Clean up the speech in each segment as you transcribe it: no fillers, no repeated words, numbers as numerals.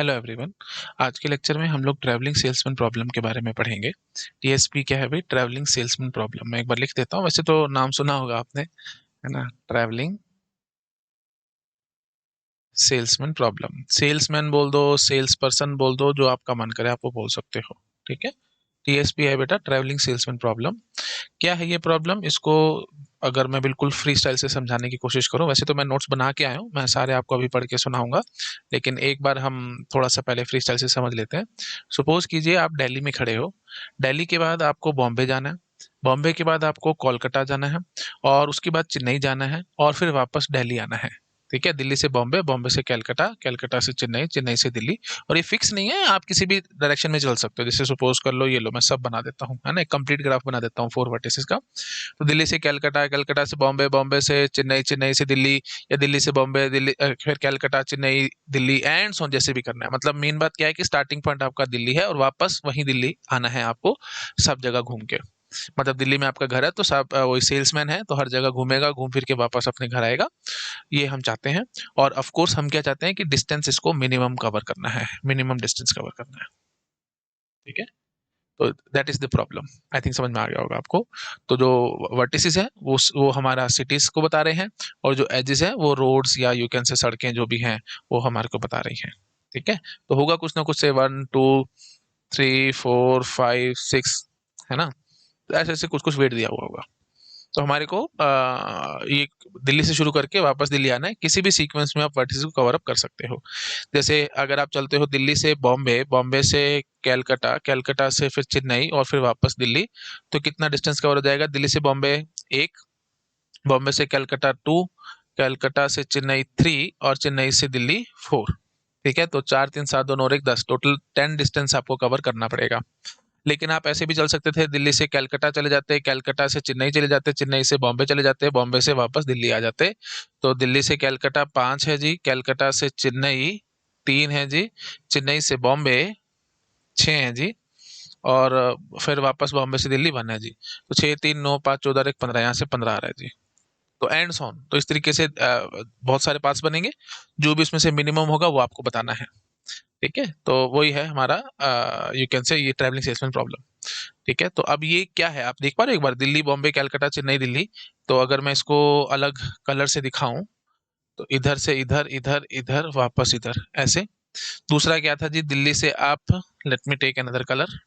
Hello everyone. आज के lecture में हम लोग ट्रैवलिंग सेल्समैन प्रॉब्लम के बारे में पढ़ेंगे। टीएसपी क्या है भाई? Travelling salesman problem. मैं एक बार लिख देता हूँ, वैसे तो नाम सुना होगा आपने, है ना? Travelling salesman problem. सेल्समैन बोल दो, सेल्स पर्सन बोल दो, जो आपका मन करे आप वो बोल सकते हो। ठीक है। टीएसपी है बेटा, ट्रैवलिंग सेल्समैन प्रॉब्लम। क्या है ये प्रॉब्लम? इसको अगर मैं बिल्कुल फ्री स्टाइल से समझाने की कोशिश करूं, वैसे तो मैं नोट्स बना के आया हूं, मैं सारे आपको अभी पढ़ के सुनाऊंगा, लेकिन एक बार हम थोड़ा सा पहले फ्री स्टाइल से समझ लेते हैं। सपोज कीजिए आप दिल्ली में खड़े हो। दिल्ली के बाद आपको बॉम्बे जाना है। बॉम्बे के बाद आपको कोलकाता जाना है, और उसके बाद चेन्नई जाना है, और फिर वापस दिल्ली आना है। ठीक है। दिल्ली से बॉम्बे, बॉम्बे से कलकत्ता, कलकत्ता से चेन्नई, चेन्नई से दिल्ली। और ये फिक्स नहीं है, आप किसी भी डायरेक्शन में चल सकते हो। जैसे सपोज कर लो, ये लो मैं सब बना देता हूँ, है ना, एक कंप्लीट ग्राफ बना देता हूँ 4 वर्टिसेस का। तो दिल्ली से कलकत्ता, कलकत्ता से बॉम्बे, बॉम्बे से चेन्नई, चेन्नई से दिल्ली, या दिल्ली से बॉम्बे, दिल्ली फिर कलकत्ता, चेन्नई, दिल्ली एंड सो जैसे भी करना है। मतलब मेन बात क्या है कि स्टार्टिंग पॉइंट आपका दिल्ली है और वापस वहीं दिल्ली आना है आपको, सब जगह घूम के। मतलब दिल्ली में आपका घर है तो सब वही सेल्समैन है तो हर जगह घूमेगा, घूम फिर के वापस अपने घर आएगा। ये हम चाहते हैं। और ऑफ कोर्स हम क्या चाहते हैं कि डिस्टेंस इसको मिनिमम कवर करना है, मिनिमम डिस्टेंस कवर करना है। ठीक है। तो that is the problem. I think समझ में आ गया होगा आपको। तो जो वर्टिसेस है वो हमारा सिटीज को बता रहे हैं, और जो एजेस है वो रोड्स या यू कैन से सड़कें जो भी हैं वो हमारे को बता रही हैं। ठीक है। तो होगा कुछ ना कुछ से 1 2 3 4 5 6, है ना? तो ऐसे ऐसे कुछ कुछ वेट दिया हुआ होगा। तो हमारे को ये दिल्ली से शुरू करके वापस दिल्ली आना है। किसी भी सीक्वेंस में आप वर्टिसेस को कवर अप कर सकते हो। जैसे अगर आप चलते हो दिल्ली से बॉम्बे, बॉम्बे से कलकत्ता, कलकत्ता से फिर चेन्नई और फिर वापस दिल्ली, तो कितना डिस्टेंस कवर हो जाएगा? दिल्ली से बॉम्बे 1, बॉम्बे से कलकत्ता 2, कलकत्ता से चेन्नई 3, और चेन्नई से दिल्ली 4। ठीक है। तो 4 3 7 2 और 1 10, टोटल 10 डिस्टेंस आपको कवर करना पड़ेगा। लेकिन आप ऐसे भी चल सकते थे, दिल्ली से कलकत्ता चले जाते, कलकत्ता से चेन्नई चले जाते, चेन्नई से बॉम्बे चले जाते, बॉम्बे से वापस दिल्ली आ जाते। तो दिल्ली से कलकत्ता 5 है जी, कलकत्ता से चेन्नई 3 है जी, चेन्नई से बॉम्बे 6 है जी, और फिर वापस बॉम्बे से दिल्ली 1 है जी। तो 6 3 9 5 14 1 15, यहाँ से 15 आ रहा है जी। तो एंड ऑन, तो इस तरीके से बहुत सारे पार्ट्स बनेंगे। जो भी इसमें से मिनिमम होगा वो आपको बताना है। ठीक है। तो वही है हमारा यू कैन से ये ट्रैवलिंग सेल्समैन प्रॉब्लम। ठीक है। तो अब ये क्या है, आप देख पा रहे हो? एक बार दिल्ली, बॉम्बे, कलकत्ता, चेन्नई, दिल्ली। तो अगर मैं इसको अलग कलर से दिखाऊं, तो इधर से इधर, इधर इधर, वापस इधर, ऐसे। दूसरा क्या था जी? दिल्ली से आप, let me take another colour,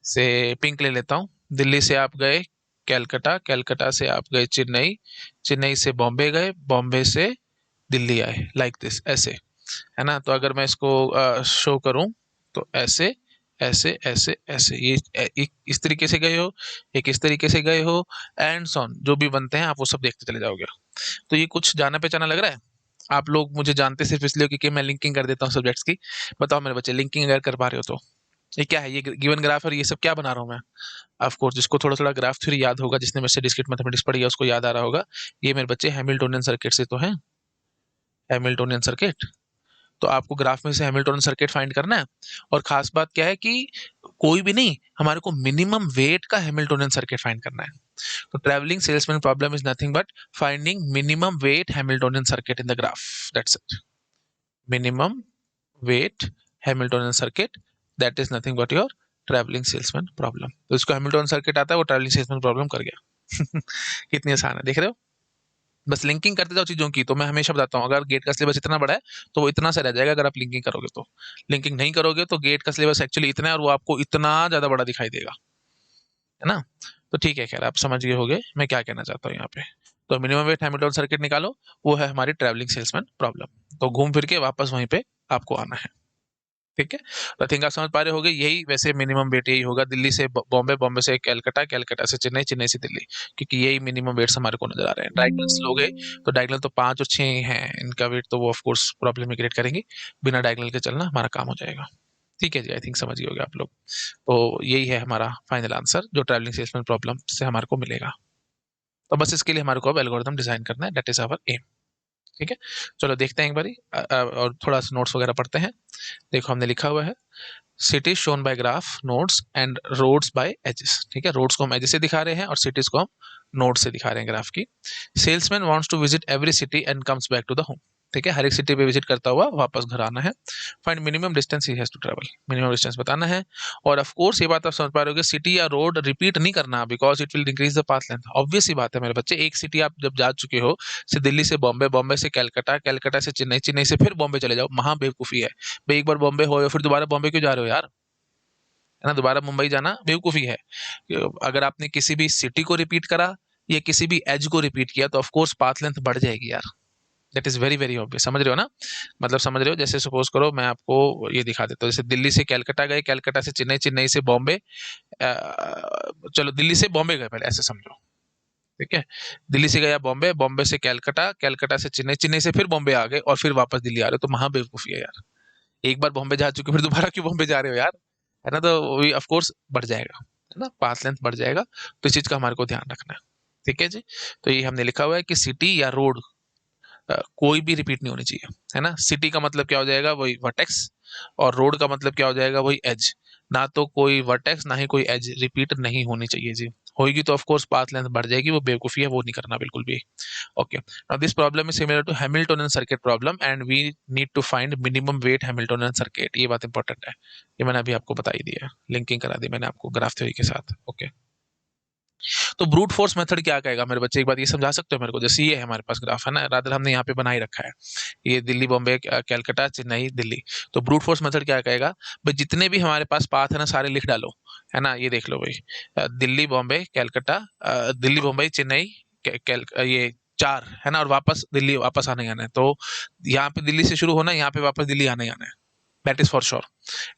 say pink ले लेता हूँ। दिल्ली से आप गए कलकत्ता, कलकत्ता से आप गए चेन्नई, चेन्नई से बॉम्बे गए, बॉम्बे से दिल्ली आए, लाइक दिस, ऐसे, है ना? तो अगर मैं इसको शो करूं, तो ऐसे ऐसे ऐसे ऐसे, ये एक इस तरीके से गए हो, एक इस तरीके से गए हो, एंड सॉन जो भी बनते हैं आप वो सब देखते चले जाओगे। तो ये कुछ जाना पहचाना लग रहा है? आप लोग मुझे जानते सिर्फ इसलिए क्योंकि मैं लिंकिंग कर देता हूँ सब्जेक्ट्स की। बताओ मेरे बच्चे, लिंकिंग अगर कर पा रहे हो तो। ये क्या है? ये गिवन ग्राफ और ये सब क्या बना रहा हूँ मैं? ऑफ कोर्स जिसको थोड़ा थोड़ा ग्राफ थ्योरी याद होगा, जिसने मेरे से डिस्क्रीट मैथमेटिक्स पढ़ी है, उसको याद आ रहा होगा। ये मेरे बच्चे हैमिल्टोनियन सर्किट से तो है, हैमिल्टोनियन सर्किट। तो आपको ग्राफ में से हैमिल्टन सर्किट फाइंड करना है। और खास बात क्या है कि कोई भी नहीं, हमारे को मिनिमम वेट का हैमिल्टोनियन सर्किट फाइंड करना है। तो travelling salesman problem is nothing but finding minimum weight Hamiltonian circuit in the graph. That's it. Minimum weight Hamiltonian circuit, that is nothing but your travelling salesman problem. तो इसको Hamiltonian circuit आता है, वो travelling salesman problem कर गया। कितनी आसान है, देख रहे हो? बस लिंकिंग करते जाओ चीजों की। तो मैं हमेशा बताता हूँ, अगर गेट का सिलेबस इतना बड़ा है तो वो इतना सा रह जाएगा अगर आप लिंकिंग करोगे तो। लिंकिंग नहीं करोगे तो गेट का सिलेबस एक्चुअली इतना है और वो आपको इतना ज्यादा बड़ा दिखाई देगा, है ना? तो ठीक है, खैर आप समझ गए होगे मैं क्या कहना चाहता हूँ यहाँ पे। तो मिनिमम वेट हैमिल्टन सर्किट निकालो, वो है हमारी ट्रैवलिंग सेल्समैन प्रॉब्लम। तो घूम फिर के वापस वहीं पे आपको आना है। ठीक है। तो आई थिंक आप समझ पा रहे होगे, यही वैसे मिनिमम वेट यही होगा, दिल्ली से बॉम्बे, बॉम्बे से कलकत्ता, कलकत्ता से चेन्नई, चेन्नई से दिल्ली, क्योंकि यही मिनिमम वेट्स हमारे को नजर आ रहे हैं। डायगोनल्स लोगे तो डायगोनल तो 5 और 6 हैं, इनका वेट तो वो ऑफ कोर्स प्रॉब्लम में क्रिएट करेंगे। बिना डायगोनल के चलना हमारा काम हो जाएगा। ठीक है जी, आई थिंक समझ गए होगे आप लोग। तो यही है हमारा फाइनल आंसर जो ट्रैवलिंग सेल्समैन प्रॉब्लम से हमारे को मिलेगा। तो बस इसके लिए हमारे को अब एल्गोरिथम डिजाइन करना है, दैट इज आवर एम। ठीक है। चलो देखते हैं एक बारी, और थोड़ा सा नोट्स वगैरह पढ़ते हैं। देखो हमने लिखा हुआ है, cities shown by graph, nodes and roads by edges. ठीक है। रोड्स को हम एजेस से दिखा रहे हैं और सिटीज को हम नोड से दिखा रहे हैं ग्राफ की। Salesman wants to visit every city and comes back to the home. ठीक है, हर एक सिटी पे विजिट करता हुआ वापस घर आना है। Find minimum distance he has to travel, minimum distance बताना है। और ऑफ कोर्स ये बात आप समझ पा रहे हो कि सिटी या रोड रिपीट नहीं करना, because it will increase the path length. Obvious सी बात है मेरे बच्चे, एक सिटी आप जब जा चुके हो, से दिल्ली से बॉम्बे, बॉम्बे से कलकत्ता, कलकत्ता से चेन्नई, चेन्नई से फिर बॉम्बे चले जाओ, महा बेवकूफी है भाई। एक बार बॉम्बे हो फिर दोबारा बॉम्बे क्यों जा रहे हो यार, है ना, दोबारा मुंबई जाना बेवकूफी है। अगर आपने किसी भी सिटी को रिपीट करा या किसी भी एज को रिपीट किया तो ऑफ कोर्स पाथ लेंथ बढ़ जाएगी यार। That is very very obvious, समझ रहे हो ना, मतलब समझ रहे हो। जैसे सपोज करो मैं आपको ये दिखा देता हूँ, जैसे दिल्ली से कलकत्ता गए, कलकत्ता से चेन्नई, चेन्नई से बॉम्बे, चलो दिल्ली से बॉम्बे गए पहले, ऐसे समझो, ठीक है। दिल्ली से गया बॉम्बे, बॉम्बे से कलकत्ता, कलकत्ता से चेन्नई, चेन्नई से फिर बॉम्बे आ गए और फिर वापस दिल्ली आ रहे हो, तो महा बेवकूफी है यार। एक बार बॉम्बे जा चुके फिर दोबारा क्यों बॉम्बे जा रहे हो यार, है ना। तो वही ऑफ कोर्स बढ़ जाएगा, है ना, पाथ लेंथ बढ़ जाएगा। तो इस चीज का हमारे को ध्यान रखना है, ठीक है जी। तो ये हमने लिखा हुआ है कि सिटी या रोड कोई भी रिपीट नहीं होनी चाहिए, है ना। सिटी का मतलब क्या हो जाएगा, वही वर्टेक्स, और रोड का मतलब क्या हो जाएगा, वही एज। ना तो कोई वर्टेक्स ना ही कोई एज रिपीट नहीं होनी चाहिए जी। होगी तो ऑफ कोर्स पाथ लेंथ बढ़ जाएगी, वो बेवकूफी है, वो नहीं करना बिल्कुल भी। Okay, now this problem is similar to Hamiltonian circuit problem and we need to find minimum weight Hamiltonian circuit. ये बात इंपॉर्टेंट है, ये मैंने अभी आपको बता ही दिया, लिंकिंग करा दी मैंने आपको ग्राफ थ्योरी के साथ। ओके, तो ब्रूट फोर्स मेथड क्या कहेगा मेरे बच्चे, एक बात ये समझा सकते हो मेरे को। जैसे ये है हमारे पास ग्राफ, है ना, रादर हमने यहाँ पे बना ही रखा है, ये दिल्ली बॉम्बे कलकत्ता चेन्नई दिल्ली। तो ब्रूट फोर्स मेथड क्या कहेगा भाई, जितने भी हमारे पास पाथ है ना सारे लिख डालो, है ना। ये देख लो भाई, दिल्ली बॉम्बे कलकत्ता, दिल्ली बॉम्बे चेन्नई, ये चार, है ना, और वापस दिल्ली वापस आने आना है। तो यहाँ पे दिल्ली से शुरू होना है, यहाँ पे वापस दिल्ली आने आना है, दैट इज फॉर श्योर,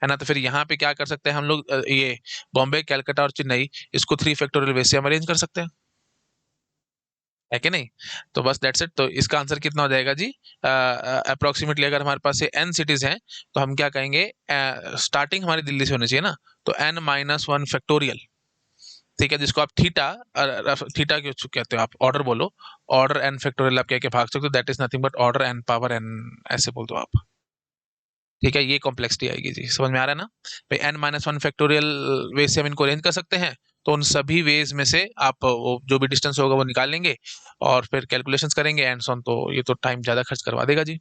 है ना। तो फिर यहाँ पे क्या कर सकते हैं हम लोग, ये बॉम्बे कलकत्ता और चेन्नई, इसको 3 फैक्टोरियल वे से हम अरेंज कर सकते हैं, है कि नहीं। तो बस दैट्स इट। तो इसका आंसर कितना हो जाएगा जी, अप्रोक्सीमेटली अगर हमारे पास से n सिटीज हैं तो हम क्या कहेंगे, स्टार्टिंग हमारी दिल्ली से होनी चाहिए ना, तो n-1 फैक्टोरियल, ठीक है, जिसको आप थीटा, थीटा क्यों कहते हो आप, ऑर्डर बोलो, ऑर्डर n फैक्टोरियल आप कह के भाग सकते हो, that is nothing but order n power n, ऐसे बोल दो आप, ठीक है। ये कॉम्प्लेक्सिटी आएगी जी, समझ में आ रहा है ना भाई। n-1 फैक्टोरियल वे से हम इनको अरेंज कर सकते हैं, तो उन सभी वेज में से आप वो जो भी डिस्टेंस होगा वो निकाल लेंगे और फिर कैलकुलेशंस करेंगे एंड सॉन। तो ये तो टाइम ज्यादा खर्च करवा देगा जी,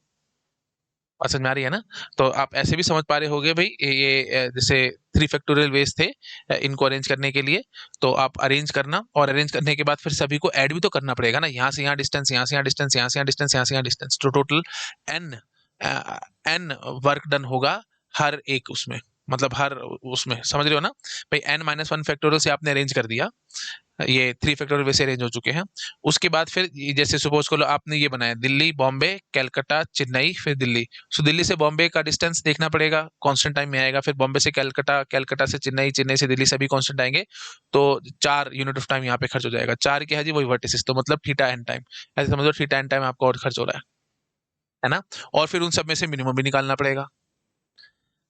बात समझ में आ रही है ना। तो आप ऐसे भी समझ पा रहे होगे भाई, ये जैसे 3 फैक्टोरियल वेज थे, इनको अरेंज करने के लिए, तो आप अरेंज करना, और अरेंज करने के बाद फिर सभी को ऐड भी तो करना पड़ेगा ना, यहाँ से यहाँ डिस्टेंस, यहाँ से यहाँ डिस्टेंस, यहाँ से यहाँ डिस्टेंस, यहाँ से यहाँ डिस्टेंस, तो total n, n work done होगा हर एक उसमें, मतलब हर उसमें, समझ रहे हो ना भाई। n-1 फैक्टोरियल से आपने अरेंज कर दिया, ये 3 फैक्टोरियल वैसे अरेंज हो चुके हैं। उसके बाद फिर जैसे सपोज करो आपने ये बनाया दिल्ली बॉम्बे कलकत्ता चेन्नई फिर दिल्ली, सो दिल्ली से बॉम्बे का डिस्टेंस देखना पड़ेगा, कांस्टेंट टाइम में आएगा। फिर बॉम्बे से कलकत्ता, कलकत्ता से चेन्नई, चेन्नई से दिल्ली, सभी कांस्टेंट आएंगे, तो 4 यूनिट ऑफ टाइम यहाँ पे खर्च हो जाएगा। 4 क्या है जी, वही वर्टिसेस, तो मतलब थीटा एन टाइम, ऐसे समझ लो थीटा एन टाइम आपको और खर्च हो रहा है ना। और फिर उन सब में से मिनिमम भी निकालना पड़ेगा।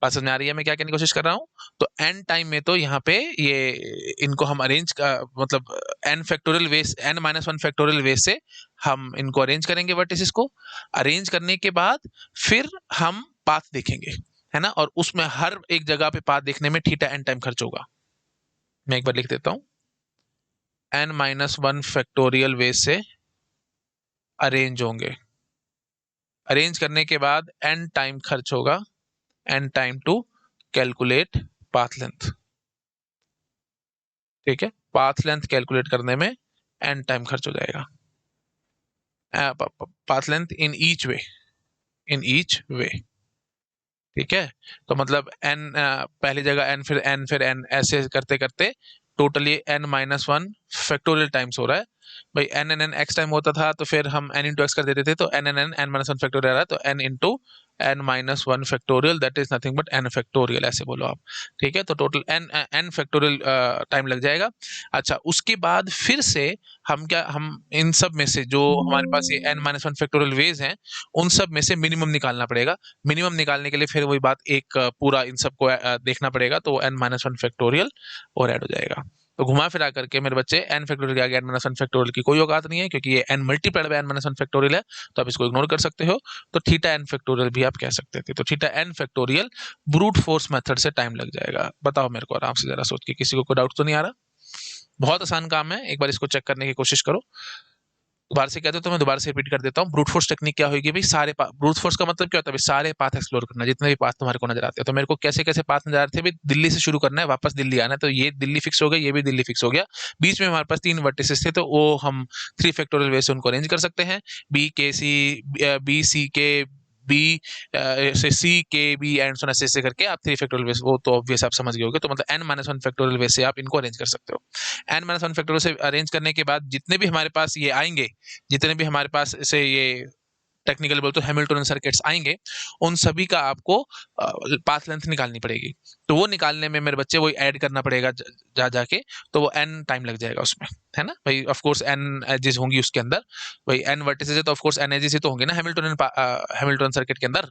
बात समझ में आ रही है मैं क्या कहने की कोशिश कर रहा हूँ। तो एन टाइम में तो यहाँ पे ये इनको हम अरेंज मतलब n-1 फैक्टोरियल वेज से हम इनको अरेंज करेंगे वर्टिसेस को। अरेंज करने के बाद फिर हम पाथ देखेंगे, है ना, और उसमें हर एक जगह पे पाथ देखने में थीटा एन टाइम खर्च होगा। मैं एक बार लिख देता हूँ, n-1 फैक्टोरियल वेज से अरेंज होंगे, अरेंज करने के बाद एन टाइम खर्च होगा, n time to calculate path length, ठीक है। पाथ लेंथ कैलकुलेट करने में एन टाइम खर्च हो जाएगा, path length in each way, in each way, ठीक है। तो मतलब एन, पहली जगह एन फिर एन ऐसे करते करते टोटली n-1 फैक्टोरियल टाइम्स हो रहा है भाई। N n n x time होता था तो फिर हम n इंटू एक्स कर देते थे, तो n n n n-1 factorial आ रहा है, तो n into n-1 factorial, that is nothing but n factorial, ऐसे बोलो आप, ठीक है। तो टोटल n फैक्टोरियल टाइम लग जाएगा। अच्छा, उसके बाद फिर से हम इन सब में से जो हमारे पास ये n-1 फैक्टोरियल वेज हैं, उन सब में से मिनिमम निकालना पड़ेगा। मिनिमम निकालने के लिए फिर वही बात, एक पूरा इन सबको देखना पड़ेगा, तो n-1 फैक्टोरियल और ऐड हो जाएगा। तो घुमा फिरा करके मेरे बच्चे n फैक्टोरियल के आगे n-1 फैक्टोरियल की कोई औकात नहीं है, क्योंकि ये n multiplied by n-1 factorial है, तो आप इसको इग्नोर कर सकते हो। तो थीटा n फैक्टोरियल भी आप कह सकते थे। तो theta n factorial brute force method से टाइम लग जाएगा। बताओ मेरे को आराम से जरा सोच के, किसी को कोई डाउट तो नहीं आ रहा। बहुत आसान काम है, एक बार इसको चेक करने की कोशिश करो। दोबारा से कहते हो तो मैं दोबारा से रिपीट कर देता हूँ। ब्रूट फोर्स टेक्निक क्या होगी भाई, सारे ब्रूट फोर्स का मतलब क्या होता है भाई, सारे पाथ एक्सप्लोर करना, जितने भी पाथ तुम्हारे को नजर आते हैं। तो मेरे को कैसे कैसे पाथ नजर आते थे भाई, दिल्ली से शुरू करना है, वापस दिल्ली आना है, तो ये दिल्ली फिक्स हो गया, ये भी दिल्ली फिक्स हो गया। बीच में हमारे पास 3 वर्टिसेस थे, तो वो हम 3 फैक्टोरियल वे से उनको अरेंज कर सकते हैं। बी के सी, बी सी के बी से सी के बी एंड सो ऐसे करके आप 3 फैक्टोरियल वे, वो तो ऑब्वियस आप समझ गए होगे। तो मतलब n-1 फैक्टोरियल वे से आप इनको अरेंज कर सकते हो। n-1 फैक्टोरियल से अरेंज करने के बाद जितने भी हमारे पास ये आएंगे, जितने भी हमारे पास से ये टेक्निकल बोल तो हैमिल्टन सर्किट्स आएंगे, उन सभी का आपको पाथ लेंथ निकालनी पड़ेगी। तो वो निकालने में मेरे बच्चे वो ऐड करना पड़ेगा जा जाके, तो वो n टाइम लग जाएगा उसमें, है ना भाई। ऑफ कोर्स n एजेस होंगी उसके अंदर, भाई n वर्टिसेस है तो ऑफ कोर्स n एजेस ही तो होंगे ना हैमिल्टन सर्किट के अंदर,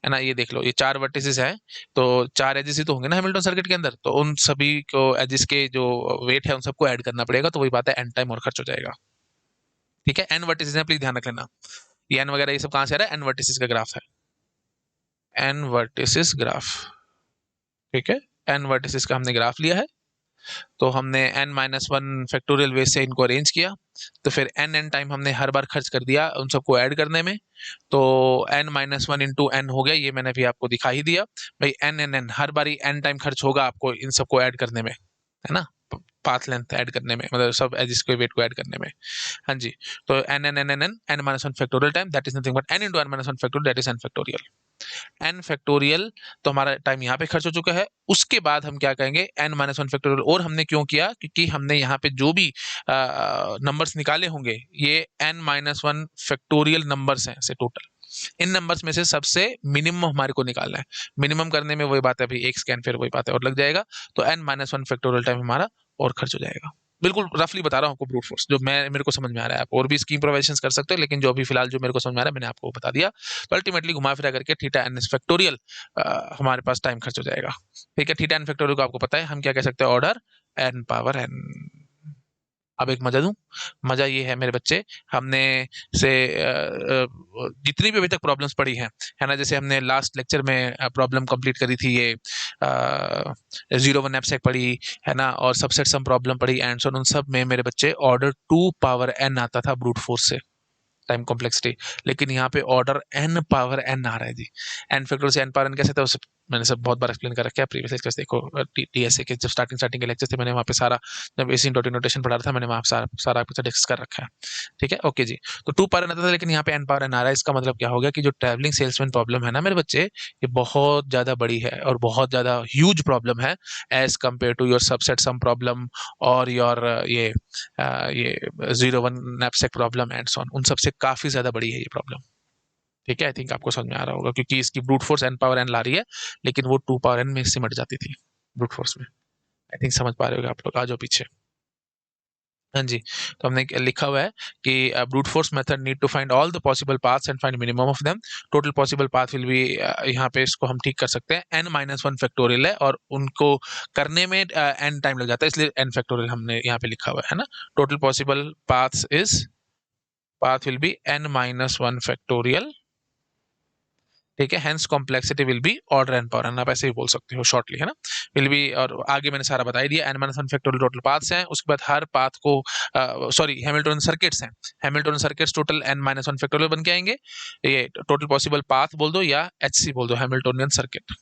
है ना। ये देख लो, ये 4 वर्टिसेस हैं, तो 4 एजेस ही तो होंगे ना हैमिल्टन सर्किट के अंदर, तो उन सभी को एजेस के जो वेट है उन सबको ऐड करना पड़ेगा, तो वही बात है, n टाइम और खर्च हो जाएगा। ठीक है, n वर्टिसेस है, प्लीज ध्यान रख लेना। ये n वगैरह ये सब कहां से आ रहा है, n वर्टिसेस का ग्राफ है, n वर्टिसेस ग्राफ। ठीक है, n वर्टिसेस का हमने ग्राफ लिया है, तो हमने n-1 फैक्टोरियल वे से इनको अरेंज किया, तो फिर n टाइम हमने हर बार खर्च कर दिया उन सबको ऐड करने में, तो n-1 इंटू n हो गया, ये मैंने भी आपको दिखा ही दिया भाई। n हर बारी n टाइम खर्च होगा आपको इन सबको ऐड करने में, है ना, पाथ लेंथ ऐड करने में, मतलब सब एजिस के वेट को ऐड करने में। हाँ जी, तो n-1 factorial time that is nothing but n into n-1 factorial, that is n factorial. n factorial, तो हमारा टाइम यहाँ पे खर्च हो चुका है। उसके बाद हम क्या कहेंगे, n-1 फैक्टोरियल। और हमने क्यों किया, क्योंकि हमने यहाँ पे जो भी नंबर्स निकाले होंगे, ये n-1 फैक्टोरियल नंबर्स हैं से टोटल, इन नंबर्स में से सबसे मिनिमम हमारे को निकालना है। मिनिमम करने में वही बात है भाई, एक स्कैन फिर वही बात है और लग जाएगा, तो n-1 फैक्टोरियल टाइम हमारा और खर्च हो जाएगा। बिल्कुल रफली बता रहा हूँ आपको ब्रूट फोर्स, जो मैं मेरे को समझ में आ रहा है। आप और भी इसकी इम्प्रोवाइजेशन कर सकते हो, लेकिन जो अभी फिलहाल जो मेरे को समझ में आ रहा है मैंने आपको बता दिया। तो अल्टीमेटली घुमा फिरा करके थीटा एन फैक्टोरियल हमारे पास टाइम खर्च हो जाएगा। ठीक है, थीटा एन फैक्टोरियल को आपको पता है हम क्या कह सकते हैं, ऑर्डर एन पावर एन। अब एक मजा दूं, मजा ये है मेरे बच्चे, हमने से जितनी भी अभी तक प्रॉब्लम्स पढ़ी हैं, है ना, जैसे हमने लास्ट लेक्चर में प्रॉब्लम कंप्लीट करी थी, ये 0-1 एब्स्ट्रैक्ट पढ़ी, है ना, और सबसेट सम प्रॉब्लम पढ़ी एंड सो, उन सब में मेरे बच्चे ऑर्डर 2 पावर n आता था ब्रूट फोर्स से, टाइम कॉम्प्लेक्सिटी। लेकिन यहाँ पे ऑर्डर n पावर n आ रहा है जी। n फैक्टोरियल से n पावर n कैसे था, उसे मैंने सब बहुत बार एक्सप्लेन कर रखा है प्रीवियस लेक्चर्स। देखो टीएसए के जब स्टार्टिंग के लेक्चर्स थे, मैंने वहाँ पे सारा, जब एसी नोटेशन पढ़ा रहा था मैंने वहाँ सारा सारा आपके साथ डिस्कस कर रखा है। ठीक है, ओके जी। तो 2 पावर n आता था, लेकिन यहाँ पे n पावर n आ रहा है। इसका मतलब क्या हो गया कि जो ट्रैवलिंग सेल्समैन प्रॉब्लम है ना मेरे बच्चे, ये बहुत ज्यादा बड़ी है और बहुत ज्यादा ह्यूज प्रॉब्लम है as compare to your subset sum problem और योर ये 0-1 knapsack problem and so on, उन सबसे काफी ज्यादा बड़ी है ये प्रॉब्लम। ठीक है, आई थिंक आपको समझ में आ रहा होगा, क्योंकि इसकी brute force n power n ला रही है, लेकिन वो 2 पावर n में सिमट जाती थी ब्रूट फोर्स में। आई थिंक समझ पा रहे हो आप लोग, आ जाओ पीछे। हाँ जी, तो हमने लिखा हुआ है कि brute force method need to find all the possible paths and find minimum of them. Total possible path will be, यहाँ पे इसको हम ठीक कर सकते हैं, n-1 फैक्टोरियल है और उनको करने में n टाइम लग जाता है, इसलिए n फैक्टोरियल हमने यहाँ पे लिखा हुआ है ना। Total possible paths is, path will be n-1 factorial. ठीक है, hence complexity will be order N power N, आप ऐसे ही बोल सकते हो शॉर्टली, है ना। विल बी, और आगे मैंने सारा बता ही दिया, n-1 फैक्टोरियल टोटल पाथ्स हैं, उसके बाद हर पाथ को सॉरी हैमिल्टन सर्किट्स हैं, Hamilton circuits total n-1 factorial बन के आएंगे। ये टोटल पॉसिबल पाथ बोल दो या HC बोल दो, Hamiltonian circuit,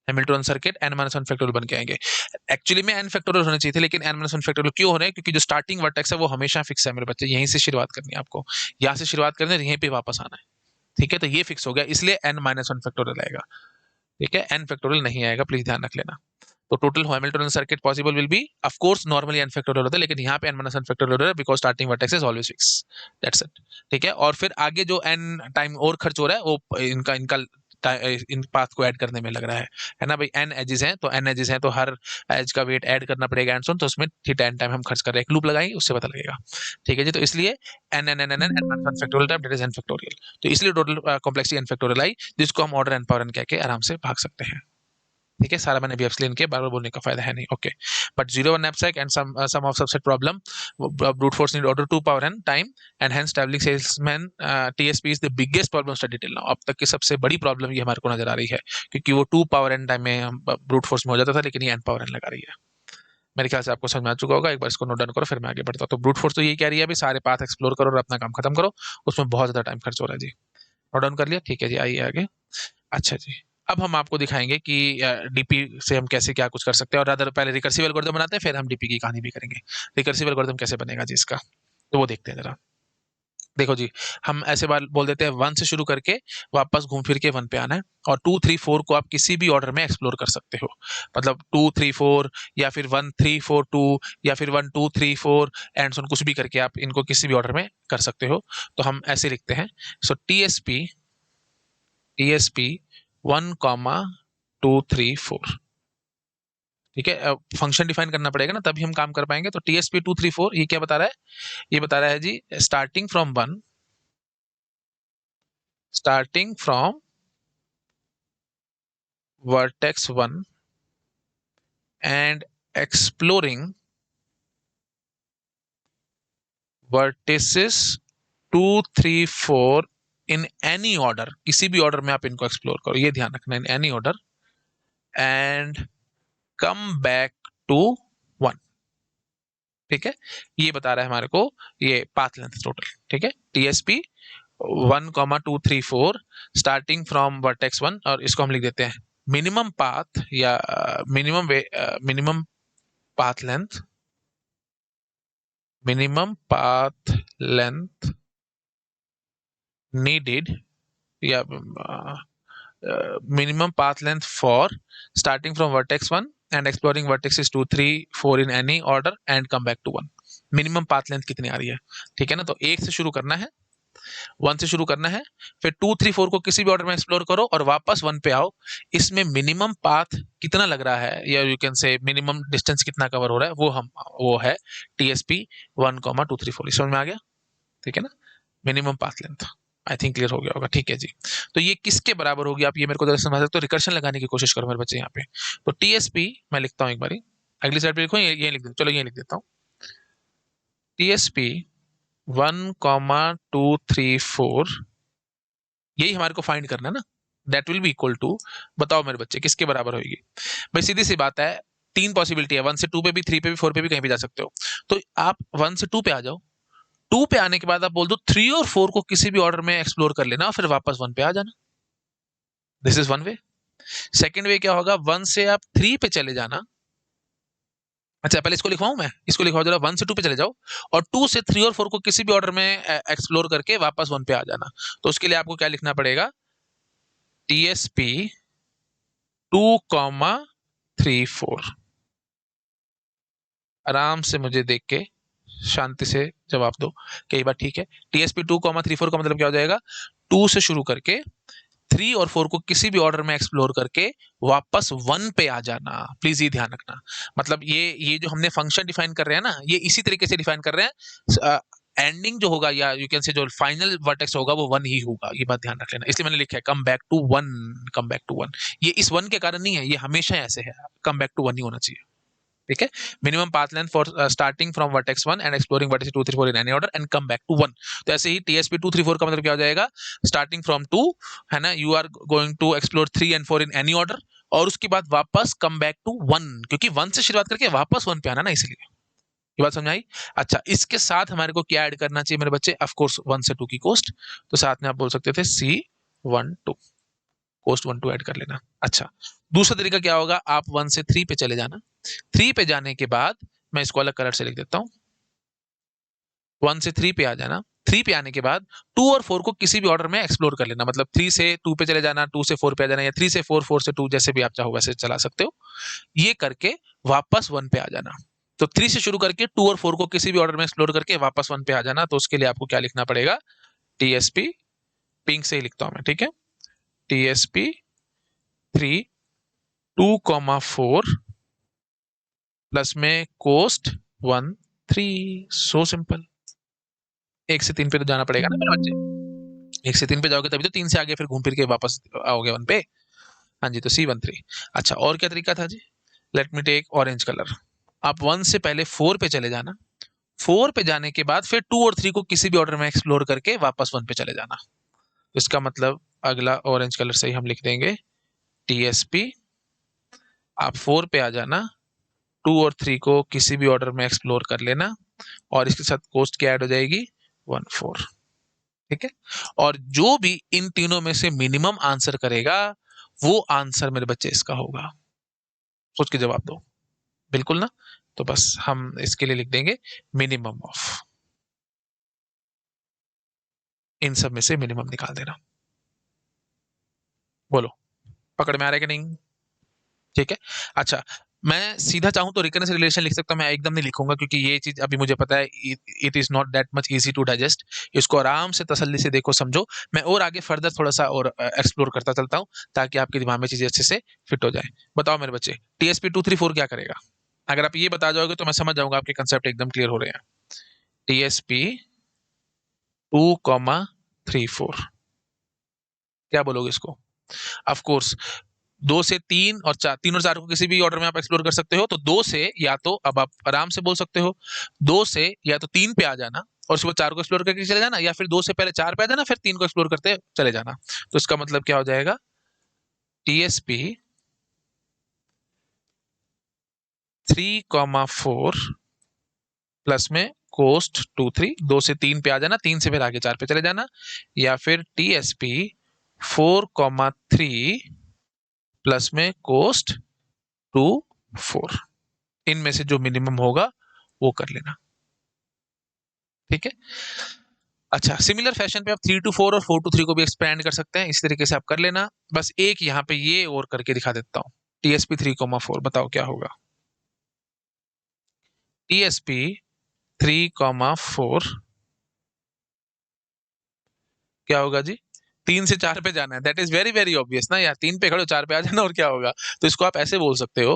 Hamilton circuit n-1 factorial बन के आएंगे। एक्चुअली में n फैक्टोरियल होने चाहिए थे, लेकिन n-1 फैक्टोरियल क्यों हो रहे हैं, क्योंकि जो स्टार्टिंग वर्टेक्स है वो हमेशा फिक्स है मेरे बच्चे, यहीं से शुरुआत करनी है आपको, यहाँ से शुरुआत करनी है, यहीं पे वापस आना है। ठीक है, तो ये फिक्स हो गया, इसलिए n-1 फैक्टोरियल आएगा। ठीक है, n फैक्टोरियल नहीं आएगा, प्लीज ध्यान रख लेना। तो total Hamilton circuit possible will be, of course normally n factorial होता है, लेकिन यहाँ पे n-1 फैक्टोरियल होता है because starting vertex is always fix, that's it. ठीक है, और फिर आगे जो n टाइम और खर्च हो रहा है वो इनका इनका इन पाथ को ऐड करने में लग रहा है ना भाई। n एजेस हैं, तो n एजेस हैं तो हर एज का वेट ऐड करना पड़ेगा एंड सो ऑन, तो उसमें थीटा n टाइम हम खर्च कर रहे हैं, एक लूप लगाएंगे उससे पता लगेगा। ठीक है जी, तो इसलिए n factorial time that is n factorial, तो इसलिए टोटल कॉम्प्लेक्सिटी n फैक्टोरियल आई, जिसको हम ऑर्डर n पावर n कह के आराम से भाग सकते हैं। ठीक है, सारा मैंने अभी एक्सप्लेन किया, बार बार बोलने का फायदा है नहीं। Okay, but 0-1 knapsack and some of subset problem, brute force need order 2 power n time and hence traveling salesman TSP is the biggest problem study till now। अब तक की सबसे बड़ी प्रॉब्लम ये हमारे को नजर आ रही है, क्योंकि वो 2 पावर n टाइम में ब्रूट फोर्स में हो जाता था, लेकिन ये n पावर n लगा रही है। मेरे ख्याल से आपको समझ में आ चुका होगा। एक बार इसको नोट डाउन करो, फिर मैं आगे बढ़ता हूँ। तो ब्रूट फोर्स तो यही कह रही है, अभी सारे पाथ एक्सप्लोर करो और अपना काम खत्म करो, उसमें बहुत ज्यादा टाइम खर्च हो रहा है जी। नोट डाउन कर लिया, ठीक है जी, आइए आगे। अच्छा जी, अब हम आपको दिखाएंगे कि डीपी से हम कैसे क्या कुछ कर सकते हैं, और अदर पहले रिकर्सिव एल्गोरिथम बनाते हैं, फिर हम डीपी की कहानी भी करेंगे। रिकर्सिव एल्गोरिथम कैसे बनेगा जी इसका, तो वो देखते हैं जरा। देखो जी, हम ऐसे बार बोल देते हैं 1 से शुरू करके वापस घूम फिर के 1 पे आना है, और 2 3 4 को आप किसी भी ऑर्डर में एक्सप्लोर कर सकते हो। मतलब 2 3 4 या फिर 1 3 4 2 या फिर 1 2 3 4 एंड सो कुछ भी करके आप इनको किसी भी ऑर्डर में कर सकते हो। तो हम ऐसे लिखते हैं, सो टीएसपी 1 2 3 4, ठीक है। फंक्शन डिफाइन करना पड़ेगा ना, तभी हम काम कर पाएंगे। तो टीएसपी 2 3 4 ये क्या बता रहा है, ये बता रहा है जी starting from vertex 1 and exploring vertices 2 3 4 in any order, किसी भी ऑर्डर में आप इनको एक्सप्लोर करो, ये ध्यान रखना, in any order, and come back to 1, ठीक है। ये बता रहा है हमारे को ये पाथ लेंथ टोटल, ठीक है। टीएसपी 1,2,3,4 स्टार्टिंग फ्रॉम वर्टेक्स 1, और इसको हम लिख देते हैं मिनिमम पाथ या minimum path length, minimum path length needed, या minimum path length for starting from vertex 1 and exploring vertices 2 3 4 in any order and come back to 1। Minimum path length कितनी आ रही है, ठीक है ना। तो 1 से शुरू करना है, 1 से शुरू करना है, फिर 2 3 4 को किसी भी ऑर्डर में एक्सप्लोर करो और वापस 1 पे आओ। इसमें मिनिमम पाथ कितना लग रहा है, या you can say minimum distance कितना कवर हो रहा है, वो है टीएसपी 1,2,3,4। समझ में आ गया, ठीक है ना। Minimum path length, I think clear हो गया होगा, ठीक है जी। तो ये किसके बराबर होगी, आप ये मेरे को जरा समझ सकते हो। रिकर्शन लगाने की कोशिश करो मेरे बच्चे यहाँ पे। तो टीएसपी मैं लिखता हूँ एक बारी, अगली साइड पे लिखो, ये लिख दो, चलो ये लिख देता हूँ। टीएसपी 1,2,3,4, यही हमारे को फाइंड करना है ना। That will be equal to, बताओ मेरे बच्चे किसके बराबर होगी। भाई सीधी सी बात है, 3 पॉसिबिलिटी है, 1 से 2 पे भी, 3 पे भी, 4 पे भी, कहीं भी जा सकते हो। तो आप 1 से 2 पे आ जाओ, 2 पे आने के बाद आप बोल दो 3 और 4 को किसी भी ऑर्डर में एक्सप्लोर कर लेना, और फिर वापस 1 पे आ जाना। This is one way. Second वे क्या होगा, 1 से आप 3 पे चले जाना। अच्छा पहले इसको लिखवाऊं मैं, इसको लिखवाओ जरा, 1 से 2 पे चले जाओ, और 2 से 3 और 4 को किसी भी ऑर्डर में एक्सप्लोर करके वापस 1 पे आ जाना। तो उसके लिए आपको क्या लिखना पड़ेगा, टीएसपी 2,3,4। आराम से मुझे देख के शांति से जवाब दो, कई बार ठीक है। टीएसपी 2,3,4 का मतलब क्या हो जाएगा, 2 से शुरू करके 3 और 4 को किसी भी ऑर्डर में एक्सप्लोर करके वापस 1 पे आ जाना। प्लीज ये ध्यान रखना, मतलब ये जो हमने फंक्शन डिफाइन कर रहे हैं ना, ये इसी तरीके से डिफाइन कर रहे हैं। एंडिंग जो होगा, या यू कैन से जो फाइनल वर्टेक्स होगा, वो 1 ही होगा, ये बात ध्यान रख लेना। इसलिए मैंने लिखा है come back to 1, come back to 1। ये इस 1 के कारण नहीं है, ये हमेशा ऐसे है, कम बैक टू 1 ही होना चाहिए, ठीक है। Minimum path length for starting from vertex 1 and exploring vertex 2 3 4 in any order and come back to 1। तो ऐसे ही टीएसपी 2 3 4 का मतलब क्या हो जाएगा, स्टार्टिंग फ्रॉम 2, है ना, you are going to explore 3 and 4 in any order, और उसके बाद वापस कम बैक टू 1, क्योंकि 1 से शुरुआत करके वापस 1 पे आना ना, इसलिए। ये बात समझ आई। अच्छा, इसके साथ हमारे को क्या ऐड करना चाहिए मेरे बच्चे, ऑफ कोर्स 1 से 2 की कोस्ट, तो साथ में आप बोल सकते थे C12, कोस्ट 1 2 ऐड कर लेना। अच्छा, दूसरा तरीका क्या होगा, आप 1 से 3 पे चले जाना। 3 पे जाने के बाद मैं इसको अलग कलर से लिख देता हूं, 1 से 3 पे आ जाना। 3 पे आने के बाद 2 और 4 को किसी भी ऑर्डर में एक्सप्लोर कर लेना, मतलब 3 से 2 पे चले जाना, 2 से 4 पे आ जाना, या 3 से 4 4 से 2, जैसे भी आप चाहो वैसे चला सकते हो। ये करके वापस 1 पे आ जाना। तो 3 से शुरू करके 2 और 4 को किसी भी ऑर्डर में एक्सप्लोर करके वापस 1 पे आ जाना। तो उसके लिए आपको क्या लिखना पड़ेगा, टीएसपी, पिंक से ही लिखता हूं मैं, ठीक है, टीएसपी 3 2,4 प्लस में कोस्ट 1 3। So simple. 1 से 3 पे तो जाना पड़ेगा ना मेरे बच्चे, 1 से 3 पे जाओगे तभी तो 3 से आगे फिर घूम फिर के वापस आओगे 1 पे। हाँ जी, तो C13। अच्छा, और क्या तरीका था जी, let me take orange colour. आप 1 से पहले 4 पे चले जाना, 4 पे जाने के बाद फिर 2 और 3 को किसी भी ऑर्डर में एक्सप्लोर करके वापस 1 पे चले जाना। इसका मतलब अगला ऑरेंज कलर से ही हम लिख देंगे, टीएसपी, आप 4 पे आ जाना, 2 और 3 को किसी भी ऑर्डर में एक्सप्लोर कर लेना और इसके साथ कोस्ट क्या ऐड हो जाएगी 1 4। ठीक है, और जो भी इन तीनों में से मिनिमम आंसर करेगा वो आंसर मेरे बच्चे इसका होगा। सोच के जवाब दो। बिल्कुल ना, तो बस हम इसके लिए लिख देंगे मिनिमम ऑफ, इन सब में से मिनिमम निकाल देना। बोलो पकड़ में आ रहा है कि नहीं? ठीक है, अच्छा मैं सीधा चाहूं तो रिकरेंस रिलेशन लिख सकता हूं, मैं एकदम नहीं लिखूंगा क्योंकि ये चीज अभी मुझे पता है it is not that much easy to digest. इसको आराम से तसल्ली से देखो समझो, मैं और आगे फर्दर थोड़ा सा और एक्सप्लोर करता चलता हूं ताकि आपके दिमाग में चीजें अच्छे से फिट हो जाए। बताओ मेरे बच्चे, टीएसपी 234 क्या करेगा? अगर आप ये बता जाओगे तो मैं समझ जाऊंगा आपके कंसेप्ट एकदम क्लियर हो रहे हैं। टीएसपी 2,34 क्या बोलोगे इसको? ऑफ कोर्स 2 से 3 और 4, 3 और 4 को किसी भी ऑर्डर में आप एक्सप्लोर कर सकते हो, तो 2 से या तो अब आप आराम से बोल सकते हो 2 से या तो 3 पे आ जाना और उसके बाद 4 को एक्सप्लोर करके चले जाना, या फिर 2 से पहले 4 पे आ जाना फिर 3 को एक्सप्लोर करते चले जाना। तो इसका मतलब क्या हो जाएगा? टीएसपी 3,4 प्लस में कोस्ट 2,3, 2 से 3 पे आ जाना, 3 से फिर आगे 4 पे चले जाना, या फिर टीएसपी 4,3 प्लस में कोस्ट 2,4, इनमें से जो मिनिमम होगा वो कर लेना। ठीक है, अच्छा सिमिलर फैशन पे आप 3 to 4 और 4 to 3 को भी एक्सपेंड कर सकते हैं, इस तरीके से आप कर लेना। बस एक यहाँ पे ये और करके दिखा देता हूँ, टीएसपी 3,4 बताओ क्या होगा? टीएसपी 3,4 क्या होगा जी? 3 से 4 पे जाना है, that is very very obvious ना यार, 3 पे खड़े हो 4 पे आ जाना और क्या होगा? तो इसको आप ऐसे बोल सकते हो,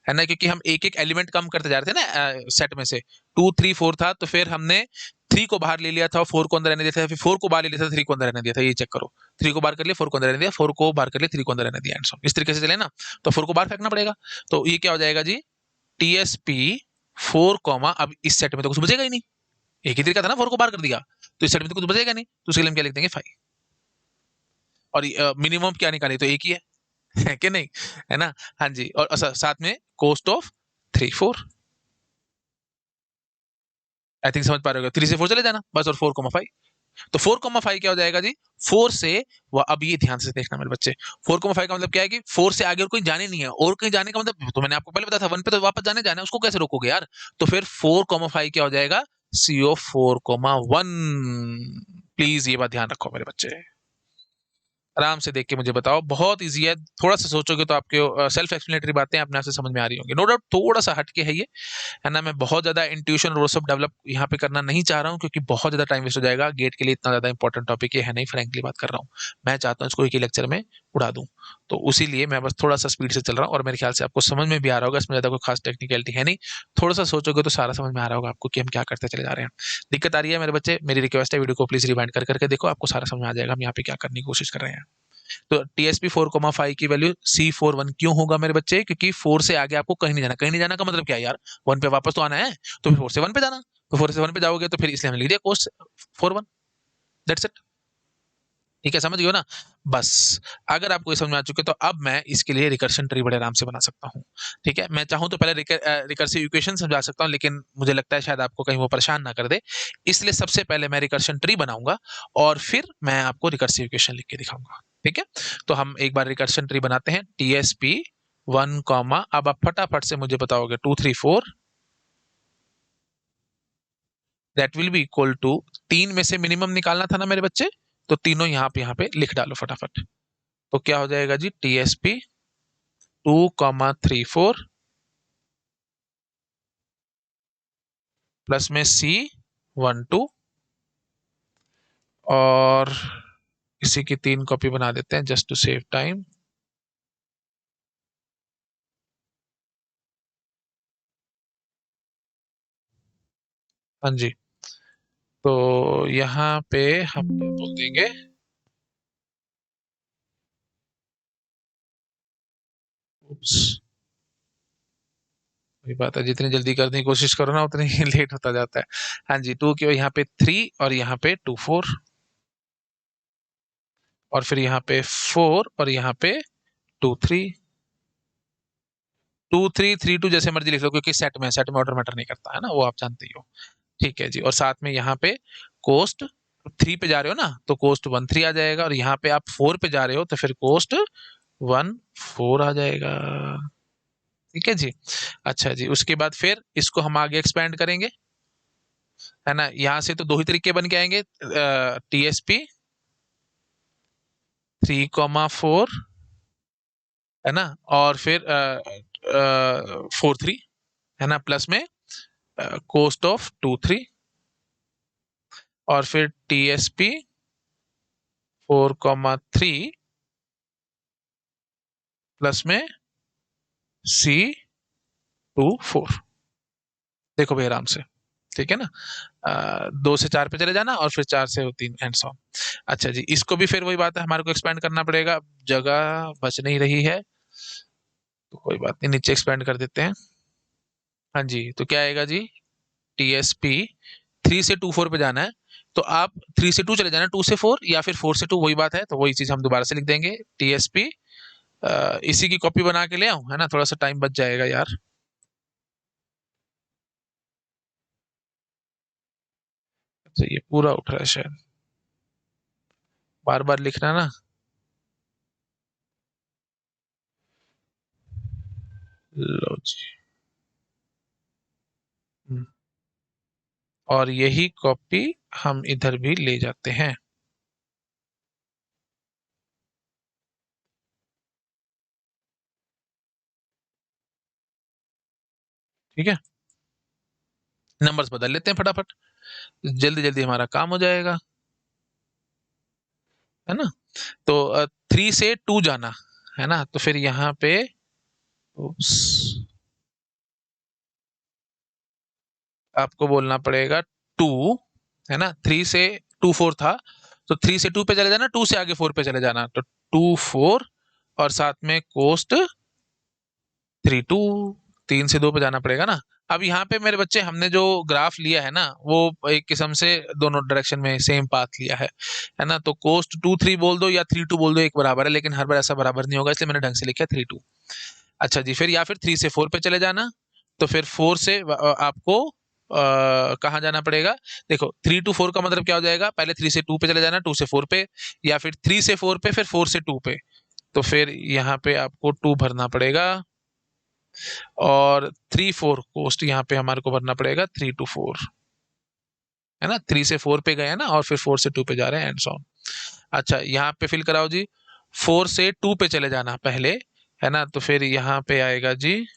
है ना, क्योंकि हम एक एक एलिमेंट कम करते जा रहे थे ना सेट में से, 2 3 4 था तो फिर हमने 3 को बाहर ले लिया था और 4 को अंदर रहने दिया था, फिर 4 को बाहर ले लिया था 3 को अंदर रहने दिया था, ये चेक करो। 3 को बाहर कर लिया, 4 को अंदर रहने दिया, 4 को बाहर कर लिया, 3 को अंदर रहने दिया, एंड सो इस तरीके से चले ना, तो 4 को बाहर फेंकना पड़ेगा। तो ये क्या हो जाएगा जी? टीएसपी 4 कॉमा, अब इस सेट में तो कुछ बचेगा ही नहीं, एक ही तरीका था ना 4 को बाहर कर दिया, तो इस सेट में तो कुछ बचेगा नहीं, तो उसके लिए हम क्या लिख देंगे 5। और मिनिमम क्या निकाले तो एक ही है कि नहीं, है ना? हाँ जी, और साथ में कोस्ट ऑफ 3 4, आई थिंक समझ पा रहे हो, 3 से 4 चले जाना बस, और 4,5, तो 4,5 क्या हो जाएगा जी? 4 से अब ये ध्यान से देखना मेरे बच्चे, 4,5 का मतलब क्या है कि 4 से आगे और कोई जाने नहीं है, और कहीं जाने का मतलब तो मैंने आपको पहले बताया था 1 पे तो वापस जाने जाना है, उसको कैसे रोकोगे यार? तो फिर 4,5 क्या हो जाएगा? CO 4,1। प्लीज ये बात ध्यान रखो मेरे बच्चे, आराम से देख के मुझे बताओ, बहुत इजी है, थोड़ा सा सोचोगे तो आपके सेल्फ एक्सप्लेनेटरी बातें अपने आप से समझ में आ रही होंगी। नो डाउट थोड़ा सा हटके है ये, है ना, मैं बहुत ज्यादा इंट्यूशन और वो सब डेवलप यहाँ पे करना नहीं चाह रहा हूँ क्योंकि बहुत ज्यादा टाइम वेस्ट हो जाएगा, गेट के लिए इतना ज्यादा इंपॉर्टेंट टॉपिक ये है नहीं, फ्रैंकली बात कर रहा हूँ। मैं चाहता हूँ इसको एक ही लेक्चर में उड़ा दूं, तो उसी लिए मैं बस थोड़ा सा स्पीड से चल रहा हूँ और मेरे ख्याल से आपको समझ में भी आ रहा होगा, इसमें ज्यादा कोई खास टेक्निकलिटी है नहीं, थोड़ा सा सोचोगे तो सारा समझ में आ रहा होगा आपको कि हम क्या करते चले जा रहे हैं। दिक्कत आ रही है मेरे बच्चे, मेरी रिक्वेस्ट है वीडियो को प्लीज रिवाइंड कर करके देखो, आपको सारा समझ में आ जाएगा हम यहाँ पे क्या करने की कोशिश कर रहे हैं। तो टीएसपी 4,5 की वैल्यू C41 क्यों होगा मेरे बच्चे? क्योंकि 4 से आगे आपको कहीं नहीं जाना, कहीं नहीं जाना का मतलब क्या है यार? 1 पे वापस तो आना है, तो फिर 4 से 1 पे जाना, तो 4 से 1 पे जाओगे तो फिर इसलिए हमने लिख दिया कोस्ट 41, दैट्स इट। ठीक है, समझ गए हो ना? बस अगर आपको ये समझ में आ चुके तो अब मैं इसके लिए रिकर्शन ट्री बड़े आराम से बना सकता हूँ। ठीक है, मैं चाहूँ तो पहले रिकर्सिव इक्वेशन समझा सकता हूँ, लेकिन मुझे लगता है शायद आपको कहीं वो परेशान ना कर दे, इसलिए सबसे पहले मैं रिकर्शन ट्री बनाऊंगा और फिर मैं आपको रिकर्सिव इक्वेशन लिख के दिखाऊंगा। ठीक है, तो हम एक बार रिकर्शन ट्री बनाते हैं, टीएसपी 1 कॉमा, अब आप फटाफट से मुझे बताओगे 2 3 4, that will be equal to, 3 में से मिनिमम निकालना था ना मेरे बच्चे, तो तीनों यहाँ पे लिख डालो फटाफट। तो क्या हो जाएगा जी? टीएसपी 2,34 प्लस में C12, और इसी की 3 कॉपी बना देते हैं जस्ट टू सेव टाइम। हाँ जी, तो यहाँ पे हम बोल देंगे उप्स, वही बात है, जितनी जल्दी करने की कोशिश करो ना उतनी ही लेट होता जाता है। हाँ जी, 2 के यहाँ पे 3 और यहाँ पे 2 4, और फिर यहाँ पे 4 और यहाँ पे 2 3, 2332 जैसे मर्जी लिख लो, क्योंकि सेट में ऑर्डर मैटर नहीं करता है ना, वो आप जानते ही हो। ठीक है जी, और साथ में यहाँ पे कोस्ट 3 पे जा रहे हो ना, तो कोस्ट 13 आ जाएगा, और यहाँ पे आप 4 पे जा रहे हो तो फिर कोस्ट 14 आ जाएगा। ठीक है जी। अच्छा जी, उसके बाद फिर इसको हम आगे एक्सपेंड करेंगे, है ना। यहाँ से तो दो ही तरीके बन के आएंगे, TSP 3,4, है ना, और फिर 4,3, है ना, प्लस में कोस्ट ऑफ 2,3, और फिर TSP 4,3 प्लस में C24। देखो भाई आराम से, ठीक है ना। 2 से 4 पे चले जाना, और फिर 4 से 3, एंड सो ऑन। अच्छा जी, इसको भी फिर वही बात है, हमारे को एक्सपेंड करना पड़ेगा, जगह बच नहीं रही है, तो कोई बात नहीं, नीचे एक्सपेंड कर देते हैं। हाँ जी, तो क्या आएगा जी, TSP 3 से 2 4 पे जाना है, तो आप 3 से 2 चले जाना, 2 से 4 या फिर 4 से 2, वही बात है, तो वही चीज हम दोबारा से लिख देंगे। TSP इसी की कॉपी बना के ले आऊं, है ना, थोड़ा सा टाइम बच जाएगा यार। अच्छा, ये पूरा उठ रहा है शायद, बार बार लिखना ना। लो जी। हम्म, और यही कॉपी हम इधर भी ले जाते हैं। ठीक है, नंबर्स बदल लेते हैं फटाफट, जल्दी जल्दी हमारा काम हो जाएगा, है ना। तो 3 से 2 जाना, है ना, तो फिर यहाँ पे उप्स, आपको बोलना पड़ेगा 2, है ना। 3 से 2 4 था, तो 3 से 2 पे चले जाना, 2 से आगे 4 पे चले जाना, तो 2 4, और साथ में कोस्ट 3 2, 3 से 2 पे जाना पड़ेगा ना। अब यहाँ पे मेरे बच्चे, हमने जो ग्राफ लिया है ना, वो एक किस्म से दोनों डायरेक्शन में सेम पाथ लिया है ना, तो कोस्ट 2 3 बोल दो या 3 2 बोल दो, एक बराबर है, लेकिन हर बार ऐसा बराबर नहीं होगा, इसलिए मैंने ढंग से लिखा 3 2। अच्छा जी, फिर या फिर 3 से 4 पे चले जाना, तो फिर 4 से आपको कहाँ जाना पड़ेगा। देखो 3 to 4 का मतलब क्या हो जाएगा, पहले 3 से 2 पे चले जाना, 2 से 4 पे, या फिर 3 से 4 पे, फिर 4 से 2 पे, तो फिर यहाँ पे आपको 2 भरना पड़ेगा, और 3 4 कोस्ट यहाँ पे हमारे को भरना पड़ेगा 3 to 4, है ना। 3 से 4 पे गए हैं ना, और फिर 4 से 2 पे जा रहे हैं, एंड सो ऑन। अच्छा, यहाँ पे फिल कराओ जी, 4 से 2 पे चले जाना पहले, है ना, तो फिर यहाँ पे आएगा जी,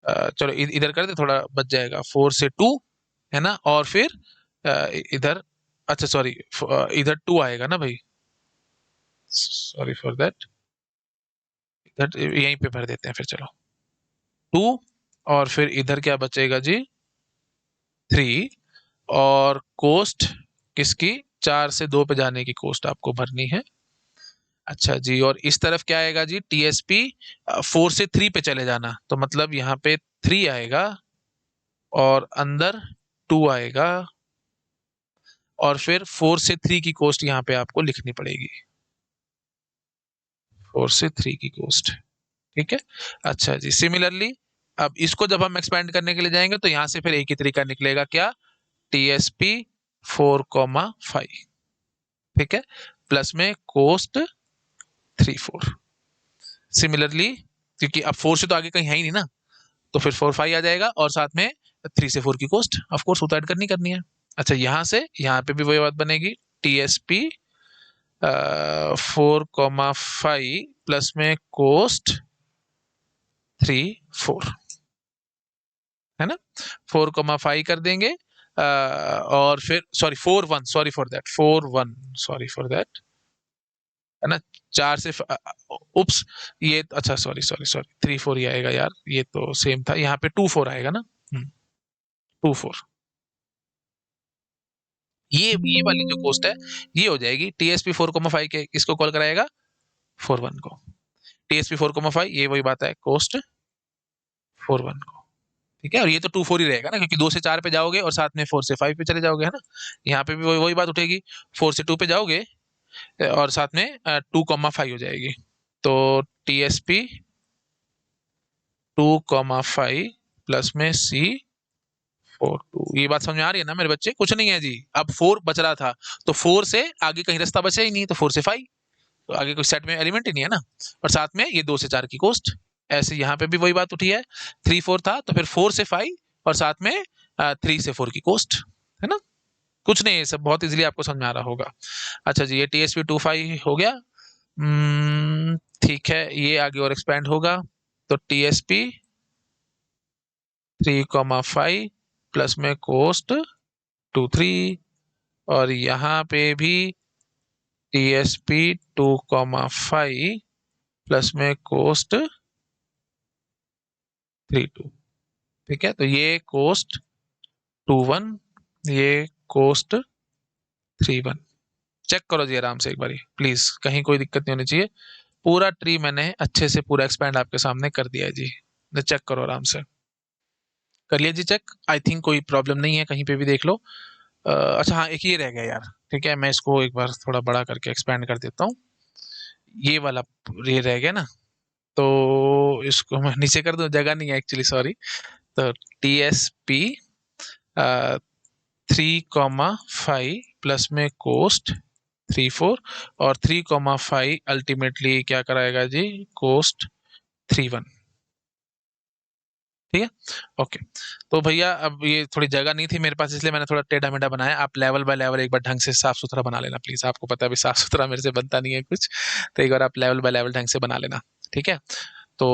चलो इधर कर दे, थोड़ा बच जाएगा, 4 से 2, है ना, और फिर इधर, अच्छा सॉरी, इधर 2 आएगा ना भाई, सॉरी फॉर दैट, इधर यहीं पे भर देते हैं फिर, चलो 2, और फिर इधर क्या बचेगा जी, 3, और कोस्ट किसकी, 4 से 2 पे जाने की कोस्ट आपको भरनी है। अच्छा जी, और इस तरफ क्या आएगा जी, TSP 4 से 3 पे चले जाना, तो मतलब यहाँ पे 3 आएगा, और अंदर 2 आएगा, और फिर 4 से 3 की कोस्ट यहाँ पे आपको लिखनी पड़ेगी, 4 से 3 की कोस्ट। ठीक है। अच्छा जी, सिमिलरली अब इसको जब हम एक्सपेंड करने के लिए जाएंगे, तो यहाँ से फिर एक ही तरीका निकलेगा, क्या, TSP 4,5, ठीक है, प्लस में कोस्ट 3 4। सिमिलरली, क्योंकि अब 4 से तो आगे कहीं है ही नहीं ना, तो फिर 4 5 आ जाएगा, और साथ में 3 से 4 की कोस्ट ऑफ कोर्स वो तो ऐड करनी करनी है। अच्छा, यहाँ से यहाँ पे भी वही बात बनेगी, TSP 4,5 प्लस में कोस्ट 3 4, है ना। 4,5 कर देंगे, और फिर sorry 4 1, sorry for that, 4 1, sorry for that, है ना। 4 से उप्स, ये अच्छा सॉरी सॉरी सॉरी, 3 4 ही आएगा यार, ये तो सेम था, यहाँ पे 2 4 आएगा ना। 2 4, ये वाली जो कोस्ट है, ये हो जाएगी TSP 4,5 के, इसको कॉल कराएगा 4 1 को, TSP 4,5, ये वही बात है, कोस्ट 4 1 को। ठीक है, और ये तो 2 4 ही रहेगा ना, क्योंकि 2 से 4 पे जाओगे, और साथ में 4 से 5 पे चले जाओगे, है ना। यहाँ पे भी वही वही बात उठेगी, 4 से 2 पे जाओगे, और साथ में 2,5 हो जाएगी, तो TSP 2,5 प्लस में C4 2। ये बात समझ में आ रही है ना मेरे बच्चे? कुछ नहीं है जी, अब 4 बच रहा था तो 4 से आगे कहीं रास्ता बचा ही नहीं, तो 4 से 5, तो आगे कोई सेट में एलिमेंट ही नहीं है ना। और साथ में ये 2 से 4 की कोस्ट, ऐसे यहाँ पे भी वही बात उठी है, 3 4 था तो फिर 4 से 5 और साथ में 3 से 4 की कोस्ट, है ना। कुछ नहीं, ये सब बहुत इजीली आपको समझ में आ रहा होगा। अच्छा जी, ये TSP 25 हो गया। ठीक है, ये आगे और एक्सपेंड होगा, तो TSP 3,5 प्लस में कोस्ट 2 3, और यहाँ पे भी TSP 2,5 प्लस में कोस्ट 3 2। ठीक है, तो ये कोस्ट 2 1, ये कोस्ट 3 1। चेक करो जी आराम से एक बारी प्लीज, कहीं कोई दिक्कत नहीं होनी चाहिए। पूरा ट्री मैंने अच्छे से पूरा एक्सपेंड आपके सामने कर दिया है जी, चेक करो आराम से, कर लिया जी चेक। आई थिंक कोई प्रॉब्लम नहीं है, कहीं पे भी देख लो। अच्छा हाँ, एक ये रह गया यार, ठीक है, मैं इसको एक बार थोड़ा बड़ा करके एक्सपेंड कर देता हूँ। ये वाला ये रह गया ना, तो इसको मैं नीचे कर दूं, जगह नहीं है एक्चुअली, सॉरी। तो TSP 3,5 प्लस में कोस्ट 3 4, और 3,5 अल्टीमेटली क्या कराएगा जी, कोस्ट 3 1। ठीक है, ओके। तो भैया अब ये थोड़ी जगह नहीं थी मेरे पास, इसलिए मैंने थोड़ा टेढ़ा मेढ़ा बनाया। आप लेवल बाय लेवल एक बार ढंग से साफ सुथरा बना लेना प्लीज, आपको पता है अभी साफ सुथरा मेरे से बनता नहीं है कुछ, तो एक बार आप लेवल बाय लेवल ढंग से बना लेना, ठीक है। तो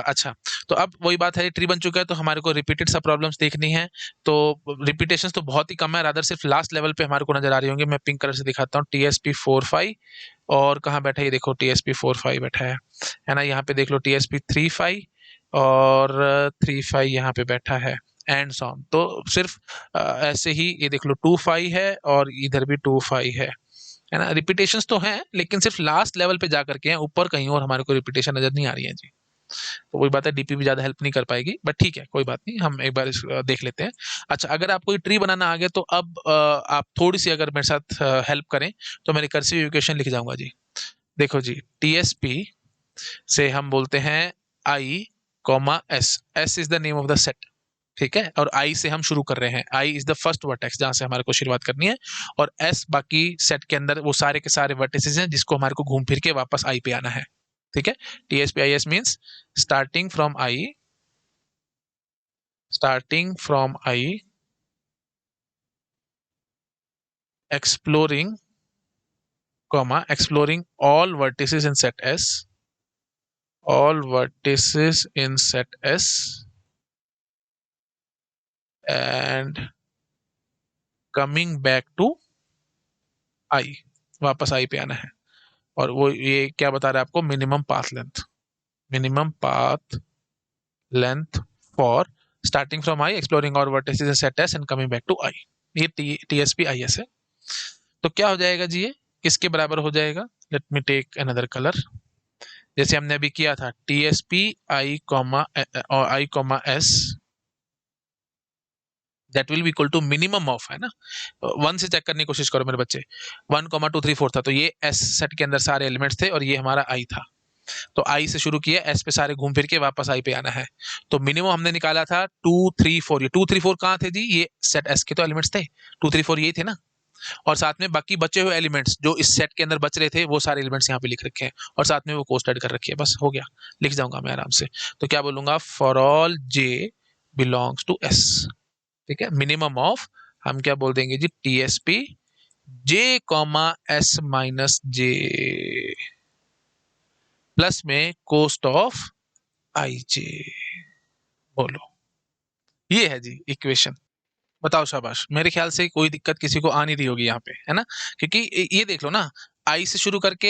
अच्छा, तो अब वही बात है, ट्री बन चुका है तो हमारे को रिपीटेड सब प्रॉब्लम्स देखनी है। तो रिपीटेशन तो बहुत ही कम है, रादर सिर्फ लास्ट लेवल पे हमारे को नजर आ रही होंगी। मैं पिंक कलर से दिखाता हूँ, TSP 4 5, और कहाँ बैठा है ये देखो, TSP 4 5 बैठा है ना। यहाँ पे देख लो TSP 3 5, और 3 5 यहाँ पे बैठा है, एंड सॉन। तो सिर्फ ऐसे ही ये देख लो 2 5 है, और इधर भी 2 5 है ना। रिपीटेशंस तो हैं लेकिन सिर्फ लास्ट लेवल पे जा करके हैं, ऊपर कहीं और हमारे को रिपीटेशन नजर नहीं आ रही है जी। तो वही बात है, डीपी भी ज्यादा हेल्प नहीं कर पाएगी, बट ठीक है कोई बात नहीं, हम एक बार देख लेते हैं। अच्छा, अगर आपको ये ट्री बनाना आ गया तो अब आप थोड़ी सी अगर मेरे साथ हेल्प करें तो मैं रिकर्सिव इक्वेशन लिख जाऊंगा जी। देखो जी, TSP से हम बोलते हैं I, S, S is the name of the set, ठीक है। और आई से हम शुरू कर रहे हैं, I is the first vertex जहां से हमारे को शुरुआत करनी है, और एस बाकी सेट के अंदर वो सारे के सारे वर्टिसेस हैं जिसको हमारे को घूम फिर के वापस आई पे आना है, ठीक है। TSP IS means starting from I, starting from I, exploring exploring all vertices in set S, all vertices in set S, and coming back to I, वापस I पे आना है। और वो ये क्या बता रहा है आपको, minimum path length, minimum path length for starting from I, exploring और vertices set S and coming back to i. ये TSP IS है। तो क्या हो जाएगा जी, ये किसके बराबर हो जाएगा? Let me take another colour, जैसे हमने अभी किया था TSP I, S, that will be equal to minimum of, है ना। 1 से चेक करने की कोशिश करो मेरे बच्चे, 1,2,3,4 था, तो ये S सेट के अंदर सारे एलिमेंट्स थे और ये हमारा I था। तो I से शुरू किया, S पे सारे घूम फिर के वापस I पे आना है। तो मिनिमम हमने निकाला था 2 3 4, ये 2 3 4 कहाँ थे जी, ये सेट S के तो एलिमेंट्स थे, 2 3 4 ये थे ना। और साथ में बाकी बचे हुए एलिमेंट्स जो इस सेट के अंदर बच रहे थे वो सारे एलिमेंट्स यहाँ पे लिख रखे हैं, और साथ में वो कोस्ट ऐड कर रखी है, बस हो गया, लिख जाऊंगा मैं आराम से। तो क्या बोलूंगा, for all J belongs to S, ठीक है। मिनिमम ऑफ हम क्या बोल देंगे जी, TSP J, S minus J plus में कोस्ट ऑफ IJ। बोलो, ये है जी इक्वेशन। बताओ शाबाश, मेरे ख्याल से कोई दिक्कत किसी को आ नहीं रही होगी यहाँ पे, है ना। क्योंकि ये देख लो ना, आई से शुरू करके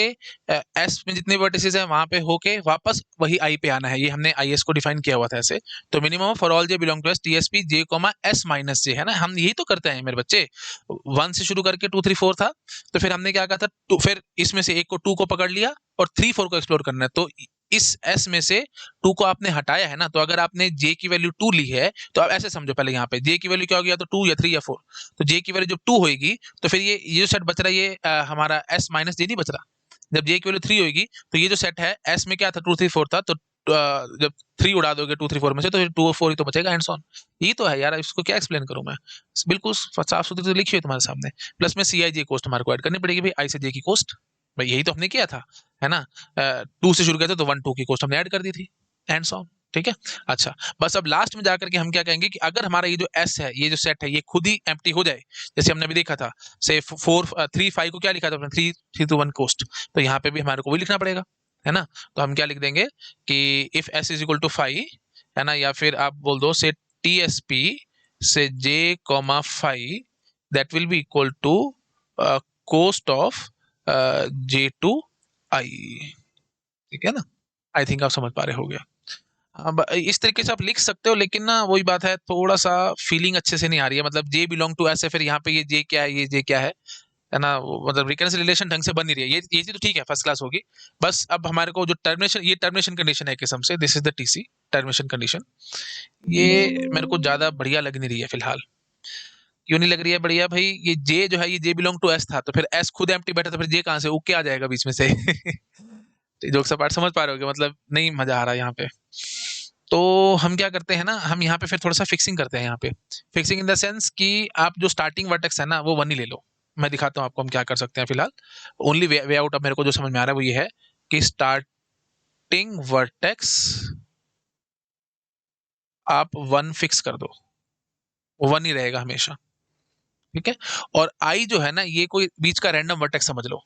एस में जितने वर्टिसेस हैं वहां पे होके वापस वही आई पे आना है, ये हमने IS को डिफाइन किया हुआ था ऐसे। तो minimum for all J belong to S, TSP J, S minus J, है ना। हम यही तो करते हैं मेरे बच्चे, 1 से शुरू करके 2 3 4 था, तो फिर हमने क्या कहा था, फिर इसमें से एक को 2 को पकड़ लिया और 3 4 को एक्सप्लोर करना है। तो इस S में से 2 को आपने हटाया है ना, तो अगर आपने J की वैल्यू 2 ली है तो आप ऐसे समझो, पहले यहाँ पे J की वैल्यू क्या हो गया, तो 2 या 3 या 4, तो J की वैल्यू जब 2 होगी तो फिर ये जो सेट बच रहा है ये हमारा S माइनस J नहीं बच रहा। जब J की वैल्यू 3 होगी तो ये जो सेट है S में क्या था, 2 3 4 था, तो जब 3 उड़ा दोगे 2 3 4 में से, तो फिर 2 और 4 ही तो बचेगा, एंड सो ऑन। यही तो है यार, इसको क्या एक्सप्लेन करूं मैं, बिल्कुल साफ सुथरी तो लिखी हुई है तुम्हारे सामने। प्लस में सी आई जे कोस्ट हमारे को ऐड करनी पड़ेगी भाई, आई से जे की कोस्ट, भाई यही तो हमने किया था, है ना। 2 से शुरू किया था तो 1 2 की कोस्ट हमने ऐड कर दी थी, एंड सो ऑन। ठीक है। अच्छा, बस अब लास्ट में जाकर के हम क्या कहेंगे कि अगर हमारा ये जो एस है, ये जो सेट है, ये खुद ही एम्प्टी हो जाए, जैसे हमने अभी देखा था, से 3 5 को क्या लिखा था अपने, 3 3 to 1 कोस्ट, तो यहाँ पे भी हमारे को वही लिखना पड़ेगा, है ना। तो हम क्या लिख देंगे कि if S is equal to 5, है ना, या फिर आप बोल दो से टी एस पी से j comma 5, that will be equal to cost of j to i. ठीक है ना, आई थिंक आप समझ पा रहे होगे। अब इस तरीके से आप लिख सकते हो, लेकिन ना वही बात है, थोड़ा सा फीलिंग अच्छे से नहीं आ रही है, मतलब जे बिलोंग टू एस है, फिर यहाँ पे ये जे क्या है, ये जे क्या है ना, मतलब रिकन्सिलिएशन ढंग से बन नहीं रही है, ये चीज तो ठीक है, फर्स्ट क्लास होगी। बस अब हमारे को जो टर्मिनेशन, ये टर्मिनेशन कंडीशन है किस्म से, this is the TC termination condition, ये मेरे को ज्यादा बढ़िया लग नहीं रही है फिलहाल। क्यों नहीं लग रही है बढ़िया भाई, ये जे जो है, ये जे बिलोंग टू एस था, तो फिर एस खुद एम्प्टी बैठा, तो फिर जे कहाँ से ओके आ जाएगा बीच में से। जोक सा पार्ट समझ पा रहे हो, मतलब नहीं मजा आ रहा है यहाँ पे। तो हम क्या करते हैं ना, हम यहाँ पे फिर थोड़ा सा फिक्सिंग करते हैं यहाँ पे, फिक्सिंग इन द सेंस कि आप जो स्टार्टिंग वर्टेक्स है ना, वो 1 ही ले लो। मैं दिखाता हूँ आपको हम क्या कर सकते हैं फिलहाल। ओनली वे आउट अब मेरे को जो समझ में आ रहा है वो ये है कि स्टार्टिंग वर्टेक्स आप 1 फिक्स कर दो, वो 1 ही रहेगा हमेशा। ठीक है। और आई जो है ना, ये कोई बीच का रैंडम वर्टेक्स समझ लो।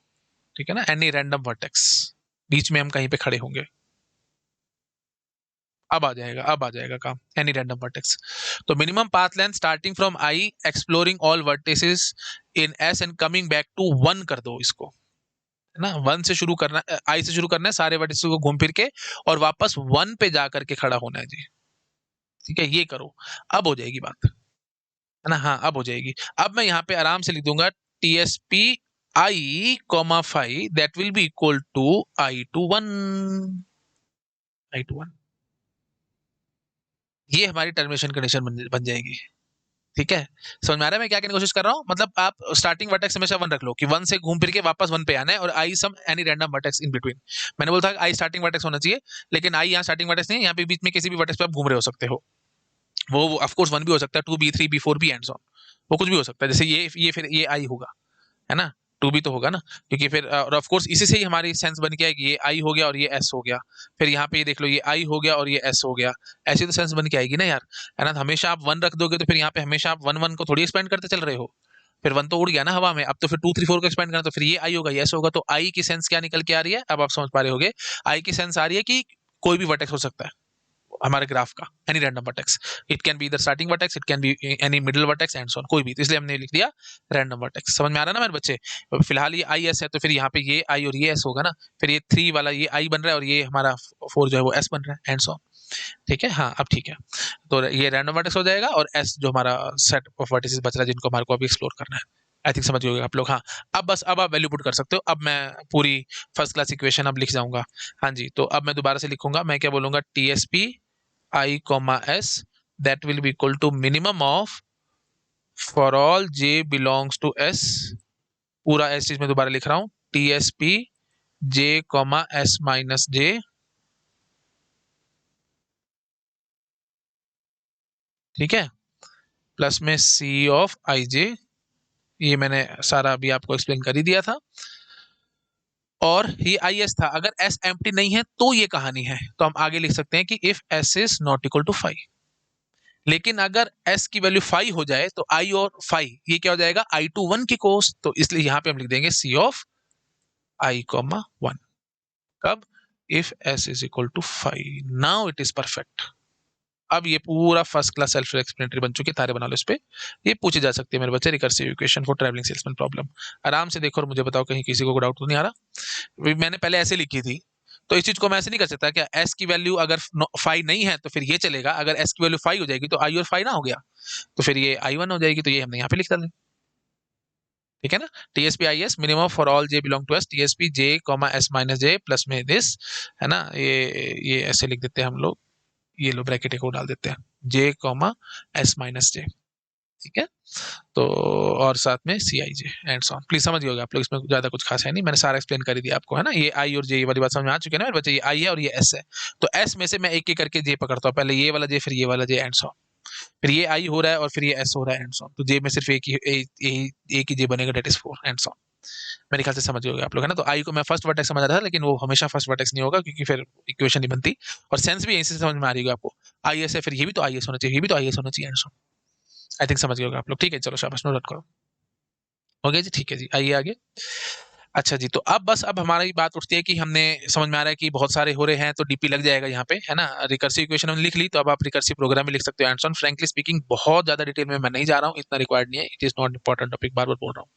ठीक है ना, एनी रैंडम वर्टेक्स, बीच में हम कहीं पे खड़े होंगे। अब आ जाएगा, अब आ जाएगा काम, एनी रैंडम वर्टेक्स। तो minimum path length starting from I exploring all vertices in S and coming back to 1 कर दो इसको, है ना। 1 से शुरू करना, आई से शुरू करना है सारे वर्टिसेस को घूम फिर के, और वापस 1 पे जा करके खड़ा होना है जी। ठीक है, ये करो, अब हो जाएगी बात, है ना। हाँ, अब हो जाएगी। अब मैं यहाँ पे आराम से लिख दूंगा T S P I comma 5 that will be equal to I to 1, I to 1, ये हमारी टर्मिनेशन कंडीशन बन जाएगी। ठीक है, समझ में आ रहा है मैं क्या कहने की कोशिश कर रहा हूँ, मतलब आप स्टार्टिंग वर्टेक्स हमेशा 1 रख लो, कि 1 से घूम फिर के वापस 1 पे आना है, और assume any random vertex in between. मैंने बोला था आई स्टार्टिंग वर्टेक्स होना चाहिए, लेकिन आई यहाँ स्टार्टिंग वर्टेक्स नहीं है, यहाँ पे बीच में किसी भी वर्टेक्स पे आप घूम रहे हो सकते हो। वो ऑफ कोर्स 1 भी हो सकता है, 2 B 3 B 4 B and so on, वो कुछ भी हो सकता है, जैसे ये फिर ये आई होगा, है ना। 2 भी तो होगा ना, क्योंकि फिर और ऑफ कोर्स इसी से ही हमारी सेंस बन गया है कि ये आई हो गया और ये एस हो गया। फिर यहाँ पे ये देख लो, ये आई हो गया और ये एस हो गया, ऐसी तो सेंस बन के आएगी ना यार, है ना। तो हमेशा आप 1 रख दोगे तो फिर यहाँ पे हमेशा आप 1 1 को थोड़ी एक्सपेंड करते चल रहे हो, फिर 1 तो उड़ गया ना हवा में, अब तो फिर 2 3 4 को एक्सपेंड करना, तो फिर ये आई होगा, ये एस होगा। तो आई की सेंस क्या निकल के आ रही है, अब आप समझ पा रहे होगे। आई की सेंस आ रही है कि कोई भी वर्टेक्स हो सकता है हमारे ग्राफ का, any random vertex, it can be the starting vertex, it can be any middle vertex and so on, कोई भी, तो इसलिए हमने लिख दिया रैंडम वर्टेक्स। समझ में आ रहा है ना मेरे बच्चे। फिलहाल ये आई एस है, तो फिर यहाँ पे ये आई और ये एस होगा ना, फिर ये 3 वाला ये आई बन रहा है, और ये हमारा 4 जो है वो एस बन रहा है, एंड सो ऑन। ठीक है, हाँ अब ठीक है। तो ये रैंडम वर्टेक्स हो जाएगा, और एस जो हमारा सेट ऑफ वर्टिसेस बच रहा है, जिनको हमारे को अभी एक्सप्लोर करना है। आई थिंक समझ गए आप लोग। हाँ, अब बस अब आप वैल्यू पुट कर सकते हो, अब मैं पूरी फर्स्ट क्लास इक्वेशन अब लिख जाऊंगा। हाँ जी, तो अब मैं दोबारा से लिखूंगा, मैं क्या बोलूंगा, T S P I comma s that will be equal to minimum of for all j belongs to s, पूरा s चीज मैं दोबारा लिख रहा हूं, T S P j comma s minus j, ठीक है, प्लस में c ऑफ आई जे, ये मैंने सारा अभी आपको एक्सप्लेन कर ही दिया था। और ये आई एस था, अगर s एम्प्टी नहीं है तो ये कहानी है, तो हम आगे लिख सकते हैं कि if s is not equal to 5। लेकिन अगर s की वैल्यू 5 हो जाए तो i और 5 ये क्या हो जाएगा, आई टू 1 की कोस, तो इसलिए यहां पे हम लिख देंगे c ऑफ i कॉमा 1। कब, if s is equal to 5, now it is perfect. अब ये पूरा फर्स्ट क्लास सेल्फ एक्सप्लेनेटरी बन चुके, तारे बना लो इस पे, ये पूछी जा सकती है मेरे बच्चे, recursive equation for travelling salesman problem. आराम से देखो और मुझे बताओ कहीं किसी को डाउट तो नहीं आ रहा। मैंने पहले ऐसे लिखी थी, तो इस चीज को मैं ऐसे नहीं कर सकता क्या, s की वैल्यू अगर 5 नहीं है तो फिर ये चलेगा, अगर s की वैल्यू 5 हो जाएगी तो i और 5 ना हो गया, तो फिर ये i1 हो जाएगी, तो ये हमने यहाँ पे लिख दें। ठीक है ना, TSP I S minimum for all J belong to S, TSP J comma S minus J plus में दिस, है ना, ये ऐसे लिख देते हैं हम लोग, ये लो ब्रैकेट को डाल देते हैं, J comma S minus J. ठीक है, तो और साथ में C I J and so on. Please समझ गए आप लोग, इसमें ज़्यादा कुछ खास है नहीं, मैंने सारा एक्सप्लेन कर दिया आपको, है ना। ये आई और जे वाली बात समझ में आ चुकी है ना मेरे बच्चे, ये आई है और ये एस है। तो एस में से मैं एक एक करके जे पकड़ता हूँ, पहले ये वाला जे, फिर ये वाला जे एंड सो ऑन, फिर ये आई हो रहा है और फिर ये एस हो रहा है एंड सो ऑन। तो जे में सिर्फ एक ही जे बनेगा, that is 4 and so on. मेरे ख्याल से समझ गए आप लोग, है ना। तो आई को मैं फर्स्ट वर्टेक्स समझ रहा था, लेकिन वो हमेशा फर्स्ट वर्टेक्स नहीं होगा, क्योंकि फिर इक्वेशन नहीं बनती। और सेंस भी यहीं से समझ में आ रही है आपको, आई एस है, फिर ये भी तो आई एस होना चाहिए, ये भी तो आई एस होना चाहिए and so on. I think समझ गए आप लोग, ठीक है। चलो शाबाश, नोट करो। हो गया जी, ठीक है जी, आइए आगे। अच्छा जी, तो अब हमारी बात उठती है कि हमने समझ में आ रहा है कि बहुत सारे हो रहे हैं, तो डीपी लग जाएगा यहाँ पे, है ना। रिकर्सिव इक्वेशन हमने लिख ली, तो अब आप रिकर्सिव प्रोग्राम भी लिख सकते हो and so on. Frankly speaking बहुत ज्यादा डिटेल में मैं नहीं जा रहा हूँ, इतना रिक्वायर्ड नहीं है, it is not important topic, बार बार बोल रहा हूँ।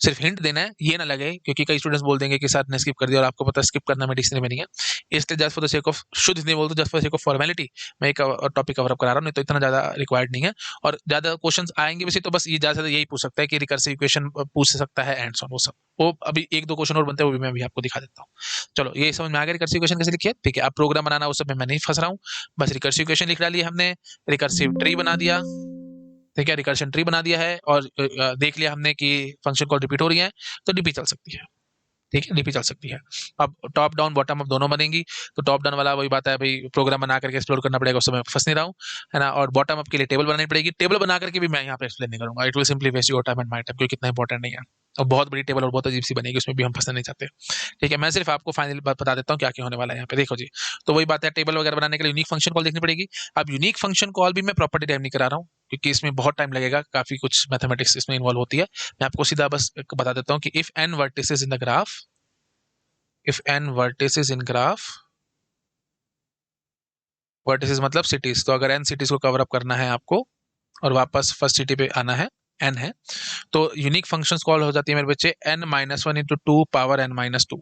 सिर्फ हिंट देना है, ये ना लगे, क्योंकि कई स्टूडेंट्स बोल देंगे कि सर ने स्किप कर दिया, और आपको पता है स्किप करना मैं डिक्शनरी में नहीं है। इसलिए just for the sake of, शुद्ध नहीं बोलते, just for the sake of formality मैं एक टॉपिक कवर अप करा रहा हूँ, नहीं तो इतना ज्यादा रिक्वायर्ड नहीं है। और ज्यादा क्वेश्चंस आएंगे वैसे, तो बस ये ज्यादा से ज्यादा यही पूछ सकता है कि रिकर्सिव इक्वेशन पूछ सकता है एंड सो ऑन, वो सब। वो अभी एक दो क्वेश्चन और बनते हैं, वो भी मैं अभी आपको दिखा देता हूँ। चलो, ये समझ में आ गया रिकर्सिव इक्वेशन कैसे लिखिए, ठीक है। अब प्रोग्राम बनाना, उस सब में मैं नहीं फंस रहा हूँ, बस रिकर्सिव इक्वेशन लिख डाली हमने, रिकर्सिव ट्री बना दिया, ठीक है, रिकर्शन ट्री बना दिया है, और देख लिया हमने कि फंक्शन कॉल रिपीट हो रही है, तो डीपी चल सकती है, ठीक है, डीपी चल सकती है। अब टॉप डाउन बॉटम अप दोनों बनेंगी, तो टॉप डाउन वाला वही बात है भाई, प्रोग्राम बना करके एक्सप्लोर करना पड़ेगा, उसमें फंस नहीं रहा हूँ, है ना। और बॉटम अप के लिए टेबल बनानी पड़ेगी, टेबल बना करके भी मैं यहाँ पे एक्सप्लेन नहीं करूंगा, it will simply waste your time and my time, क्योंकि इतना इंपॉर्टेंट नहीं है। और बहुत बड़ी टेबल और बहुत अजीब सी बनेगी, उसमें भी हम फंसना नहीं चाहते, ठीक है। मैं सिर्फ आपको फाइनल बात बता देता हूँ क्या क्या होने वाला है यहाँ पे, देखो जी। तो वही बात है, टेबल वगैरह बनाने के लिए यूनिक फंक्शन कॉल देखनी पड़ेगी। अब यूनिक फंक्शन कॉल भी मैं प्रॉपर्टी टाइम नहीं करा रहा हूँ, क्योंकि इसमें बहुत टाइम लगेगा, काफी कुछ मैथमेटिक्स इसमें इन्वॉल्व होती है। मैं आपको सीधा बस बता देता हूँ कि if N vertices in the graph, if n vertices in graph, vertices मतलब सिटीज, तो अगर n सिटीज को कवर अप करना है आपको और वापस फर्स्ट सिटी पे आना है, n है, तो यूनिक फंक्शंस कॉल हो जाती है मेरे बच्चे n-1 इंटू 2 पावर n-2।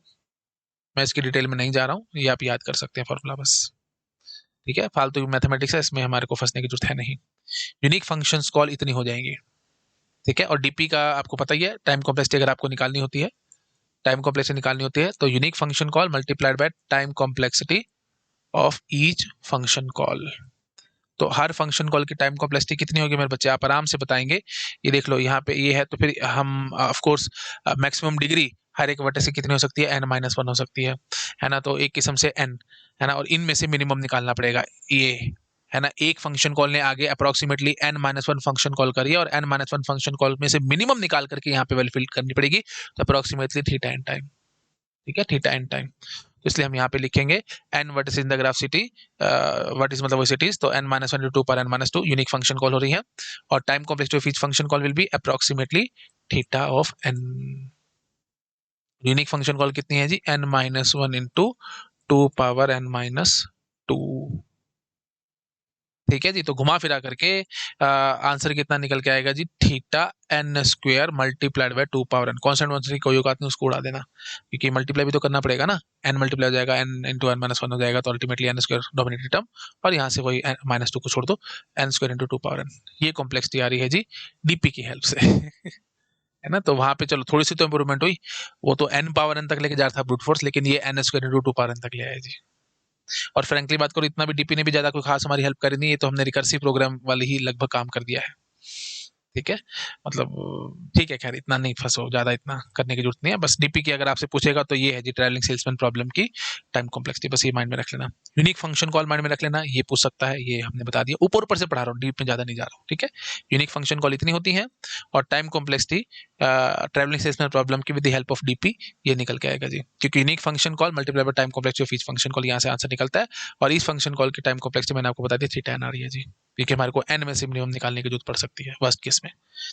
मैं इसकी डिटेल में नहीं जा रहा हूँ, ये आप याद कर सकते हैं फॉर्मूला बस, ठीक है। फालतू की मैथमेटिक्स है, इसमें हमारे को फंसने की जरूरत है नहीं। यूनिक फंक्शंस कॉल इतनी हो जाएंगी, ठीक है। और डीपी का आपको पता ही है, टाइम कॉम्प्लेक्सिटी अगर आपको निकालनी होती है, टाइम कॉम्प्लेक्सिटी निकालनी होती है, तो unique function call multiplied by time complexity of each function call. तो हर फंक्शन कॉल की टाइम कॉम्प्लेक्सिटी कितनी होगी मेरे बच्चे, आप आराम से बताएंगे। ये देख लो यहाँ पे ये है, तो फिर हम ऑफ कोर्स मैक्सिमम डिग्री हर एक वर्टेक्स से कितनी हो सकती है, n-1 हो सकती है ना। तो एक किस्म से n, है ना, और इनमें से मिनिमम निकालना पड़ेगा ये, है ना। एक फंक्शन कॉल ने आगे अप्रोक्सीमेटली n-1 फंक्शन कॉल करी है, और n-1 फंक्शन कॉल में से मिनिमम निकाल करके यहाँ पे वैल्यू फिल करनी पड़ेगी, तो अप्रोक्सीमेटली थीटा एन टाइम, ठीक है, थीटा एन टाइम। तो इसलिए हम यहाँ पे लिखेंगे n vertices in the graph city, vertices मतलब वही सिटीज, तो n-1 इंटू 2 पर n-2 यूनिक फंक्शन कॉल हो रही है, और time complexity of each function call will be approximately theta of n। Unique function call कितनी है जी, n-1 इंटू 2 पावर n-2, ठीक है जी। तो घुमा फिरा करके आंसर कितना निकल के आएगा जी, theta n square multiplied by 2 power n। Constant वॉन्स्टेंट की कोई औकात नहीं, उसको उड़ा देना, क्योंकि मल्टीप्लाई भी तो करना पड़ेगा ना। n मल्टीप्लाई हो जाएगा, n इंटू n-1 हो जाएगा, तो ultimately n square dominated term, और यहाँ से वही -2 को छोड़ दो, n square into 2 power n। ये कॉम्प्लेक्सिटी आ रही है जी डीपी की हेल्प से है ना। तो वहां पे चलो थोड़ी सी तो इंप्रूवमेंट हुई, वो तो n पावर n तक लेके जा रहा था ब्रूट फोर्स, लेकिन ये n square into 2 power n तक ले आया जी। और फ्रैंकली बात करो, इतना भी डीपी ने भी ज्यादा कोई खास हमारी हेल्प करी नहीं, ये तो हमने रिकर्सिव प्रोग्राम वाले ही लगभग काम कर दिया है, ठीक है। मतलब ठीक है, खैर इतना नहीं फंसो, ज्यादा इतना करने की जरूरत नहीं है। बस डीपी की अगर आपसे पूछेगा तो ये है जी, ट्रैवलिंग सेल्समैन प्रॉब्लम की टाइम कॉम्प्लेक्सिटी, बस ये माइंड में रख लेना। यूनिक फंक्शन कॉल माइंड में रख लेना, ये पूछ सकता है, ये हमने बता दिया, ऊपर ऊपर से पढ़ा रहा हूँ, डीप में ज्यादा नहीं जा रहा हूँ, ठीक है। यूनिक फंक्शन कॉल इतनी होती है, और time complexity travelling salesman problem की with the help of DP, ये निकल के आएगा जी, क्योंकि unique function call multiply by time complexity of each function call, यहाँ से आंसर निकलता है। और इस फंक्शन कॉल की टाइम कॉम्प्लेक्सिटी मैंने आपको बता दी, थीटा एन आ रही है जी, क्योंकि हमारे को एन में से मिनिमम निकालने की जरूरत पड़ सकती है वर्स्ट केस में,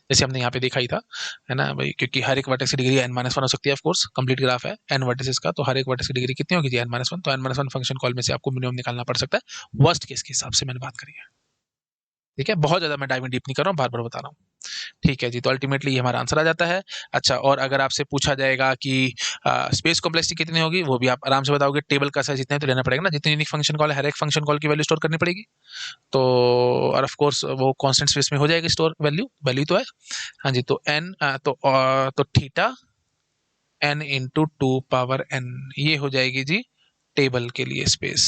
जैसे हमने यहाँ पे देखा ही था, है ना भाई। क्योंकि हर एक वर्टेक्स की डिग्री n-1 हो सकती है, ऑफ कोर्स कंप्लीट ग्राफ है n वर्टिसेस का, तो हर एक वर्टेक्स की डिग्री कितनी होगी जी, n-1। तो n-1 फंक्शन कॉल में से आपको मिनिमम निकालना पड़ सकता है, वर्स्ट केस के हिसाब से मैंने बात करी है, ठीक है। बहुत ज्यादा मैं डाइव डीप नहीं कर रहा हूँ, बार बार बता रहा हूँ, ठीक है जी। तो अल्टीमेटली ये हमारा आंसर आ जाता है। अच्छा, और अगर आपसे पूछा जाएगा कि स्पेस कॉम्प्लेक्सिटी कितनी होगी, वो भी आप आराम से बताओगे, टेबल का साइज इतना ही तो लेना पड़ेगा ना, जितनी यूनिक फंक्शन कॉल है, हर एक फंक्शन कॉल की वैल्यू स्टोर करनी पड़ेगी। तो और ऑफ कोर्स वो कांस्टेंट स्पेस में हो जाएगी स्टोर, वैल्यू वैल्यू तो है, हाँ जी। तो एन तो theta N into 2 power n, ये हो जाएगी जी टेबल के लिए स्पेस,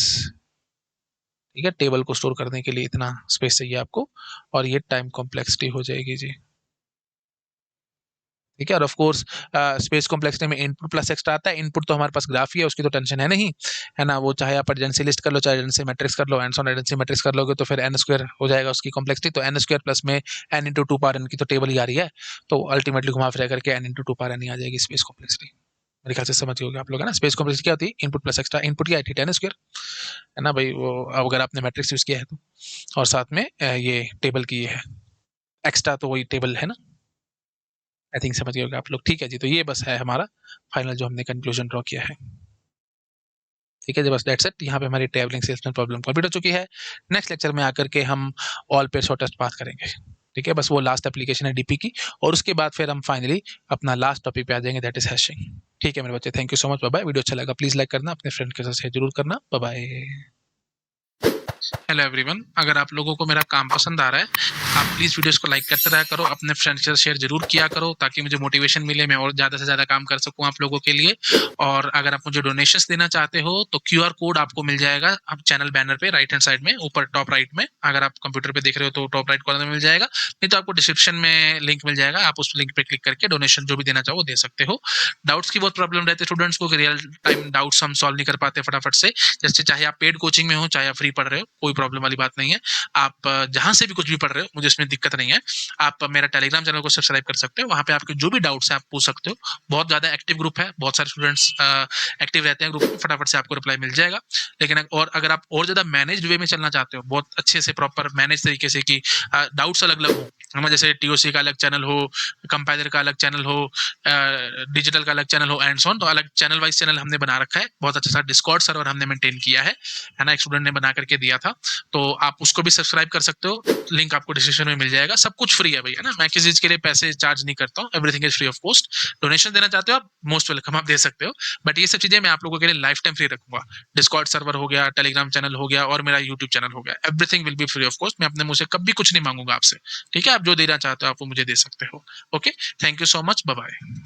ठीक है, टेबल को स्टोर करने के लिए इतना स्पेस चाहिए आपको, और ये टाइम कॉम्प्लेक्सिटी हो जाएगी जी। ठीक है, और ऑफ कोर्स स्पेस कॉम्प्लेक्सिटी में इनपुट प्लस एक्स्ट्रा आता है। इनपुट तो हमारे पास ग्राफ ही है, उसकी तो टेंशन है नहीं, है ना। वो चाहे आप एडजेंसी लिस्ट कर लो, चाहे एडजेंसी मैट्रिक्स कर लो, एंड ऑन एडजेंसी मैट्रिक्स कर लोगे तो फिर एन स्क्वायर हो जाएगा उसकी कॉम्प्लेक्सिटी। तो एन स्क्वायर प्लस में N into two power N की तो टेबल ही आ रही है, तो अल्टीमेटली घुमा फिरा करके n into two power n ही आ जाएगी स्पेस कॉम्प्लेक्सिटी। मेरे ख्याल से समझ गए आप लोग, है ना। स्पेस कॉम्प्लेक्सिटी क्या होती है, इनपुट प्लस एक्स्ट्रा। इनपुट क्या है, थीटा एन स्क्वायर, है ना भाई। वो अगर आपने मैट्रिक्स यूज किया है तो, और साथ में ये टेबल की ये है एक्स्ट्रा, तो वही टेबल है ना। आई थिंक समझ गए होगे आप लोग। ठीक है जी, तो ये बस है हमारा फाइनल जो हमने कंक्लूजन ड्रॉ किया है। ठीक है जी, बस दैट्स इट। यहाँ पे हमारी ट्रैवलिंग सेल्समैन प्रॉब्लम कंप्लीट हो चुकी है। नेक्स्ट लेक्चर में आकर के हम ऑल पे शॉर्टेस्ट पाथ करेंगे। ठीक है, बस वो लास्ट एप्लीकेशन है डीपी की, और उसके बाद फिर हम फाइनली अपना लास्ट टॉपिक पे आ जाएंगे, दैट इज हैशिंग। ठीक है मेरे बच्चे, thank you so much, bye bye. Video अच्छा लगा प्लीज लाइक करना, अपने फ्रेंड के साथ शेयर जरूर करना, बाय बाय। हेलो एवरीवन, अगर आप लोगों को मेरा काम पसंद आ रहा है, आप प्लीज़ वीडियोस को लाइक करते रहा करो, अपने फ्रेंड्स के साथ शेयर जरूर किया करो, ताकि मुझे मोटिवेशन मिले, मैं और ज़्यादा से ज़्यादा काम कर सकूं आप लोगों के लिए। और अगर आप मुझे डोनेशंस देना चाहते हो तो क्यूआर कोड आपको मिल जाएगा आप चैनल बैनर पे राइट हैंड साइड में ऊपर टॉप राइट में। अगर आप कंप्यूटर पे देख रहे हो तो टॉप राइट कॉर्नर में मिल जाएगा, नहीं तो आपको डिस्क्रिप्शन में लिंक मिल जाएगा, आप उस लिंक पे क्लिक करके डोनेशन जो भी देना चाहो दे सकते हो। डाउट्स की बहुत प्रॉब्लम रहती है स्टूडेंट्स को, रियल टाइम डाउट्स हम सॉल्व नहीं कर पाते फटाफट से। जैसे चाहे आप पेड कोचिंग में हो, चाहे आप फ्री पढ़ रहे हो, कोई प्रॉब्लम वाली बात नहीं है। आप जहां से भी कुछ भी पढ़ रहे हो, मुझे इसमें दिक्कत नहीं है। आप मेरा टेलीग्राम चैनल को सब्सक्राइब कर सकते हो, वहां पे आपके जो भी डाउट्स हैं आप पूछ सकते हो। बहुत ज्यादा एक्टिव ग्रुप है, बहुत सारे स्टूडेंट्स एक्टिव रहते हैं ग्रुप में, फटाफट से आपको रिप्लाई मिल जाएगा। लेकिन और अगर आप और ज्यादा मैनेज्ड वे में चलना चाहते हो, बहुत अच्छे से प्रॉपर मैनेज तरीके से, कि डाउट्स अलग अलग हो, हमें जैसे टीओसी का अलग चैनल हो, कंपाइलर का अलग चैनल हो, डिजिटल का अलग चैनल हो, एंड सो ऑन, तो अलग चैनल वाइज चैनल हमने बना रखा है। बहुत अच्छा सा डिस्कॉर्ड सर्वर हमने मेंटेन किया है ना, एक स्टूडेंट ने बना करके दिया था, तो आप उसको भी सब्सक्राइब कर सकते हो। लिंक आपको डिस्क्रिप्शन में मिल जाएगा। सब कुछ फ्री है भैया ना, मैं किसी चीज के लिए पैसे चार्ज नहीं करता हूँ, everything is free of cost. Donation देना चाहते हो आप, मोस्ट वेलकम, आप दे सकते हो। बट ये सब चीजें मैं आप लोगों के लिए लाइफ टाइम फ्री रखूंगा। डिस्कॉर्ड सर्वर हो गया, टेलीग्राम चैनल हो गया, और मेरा यूट्यूब चैनल हो गया, everything will be free of cost. मैं अपने मुंह से कभी कुछ नहीं मांगूंगा आपसे। ठीक है, आप जो देना चाहते हो आप वो मुझे दे सकते हो। Okay, thank you so much, bye bye.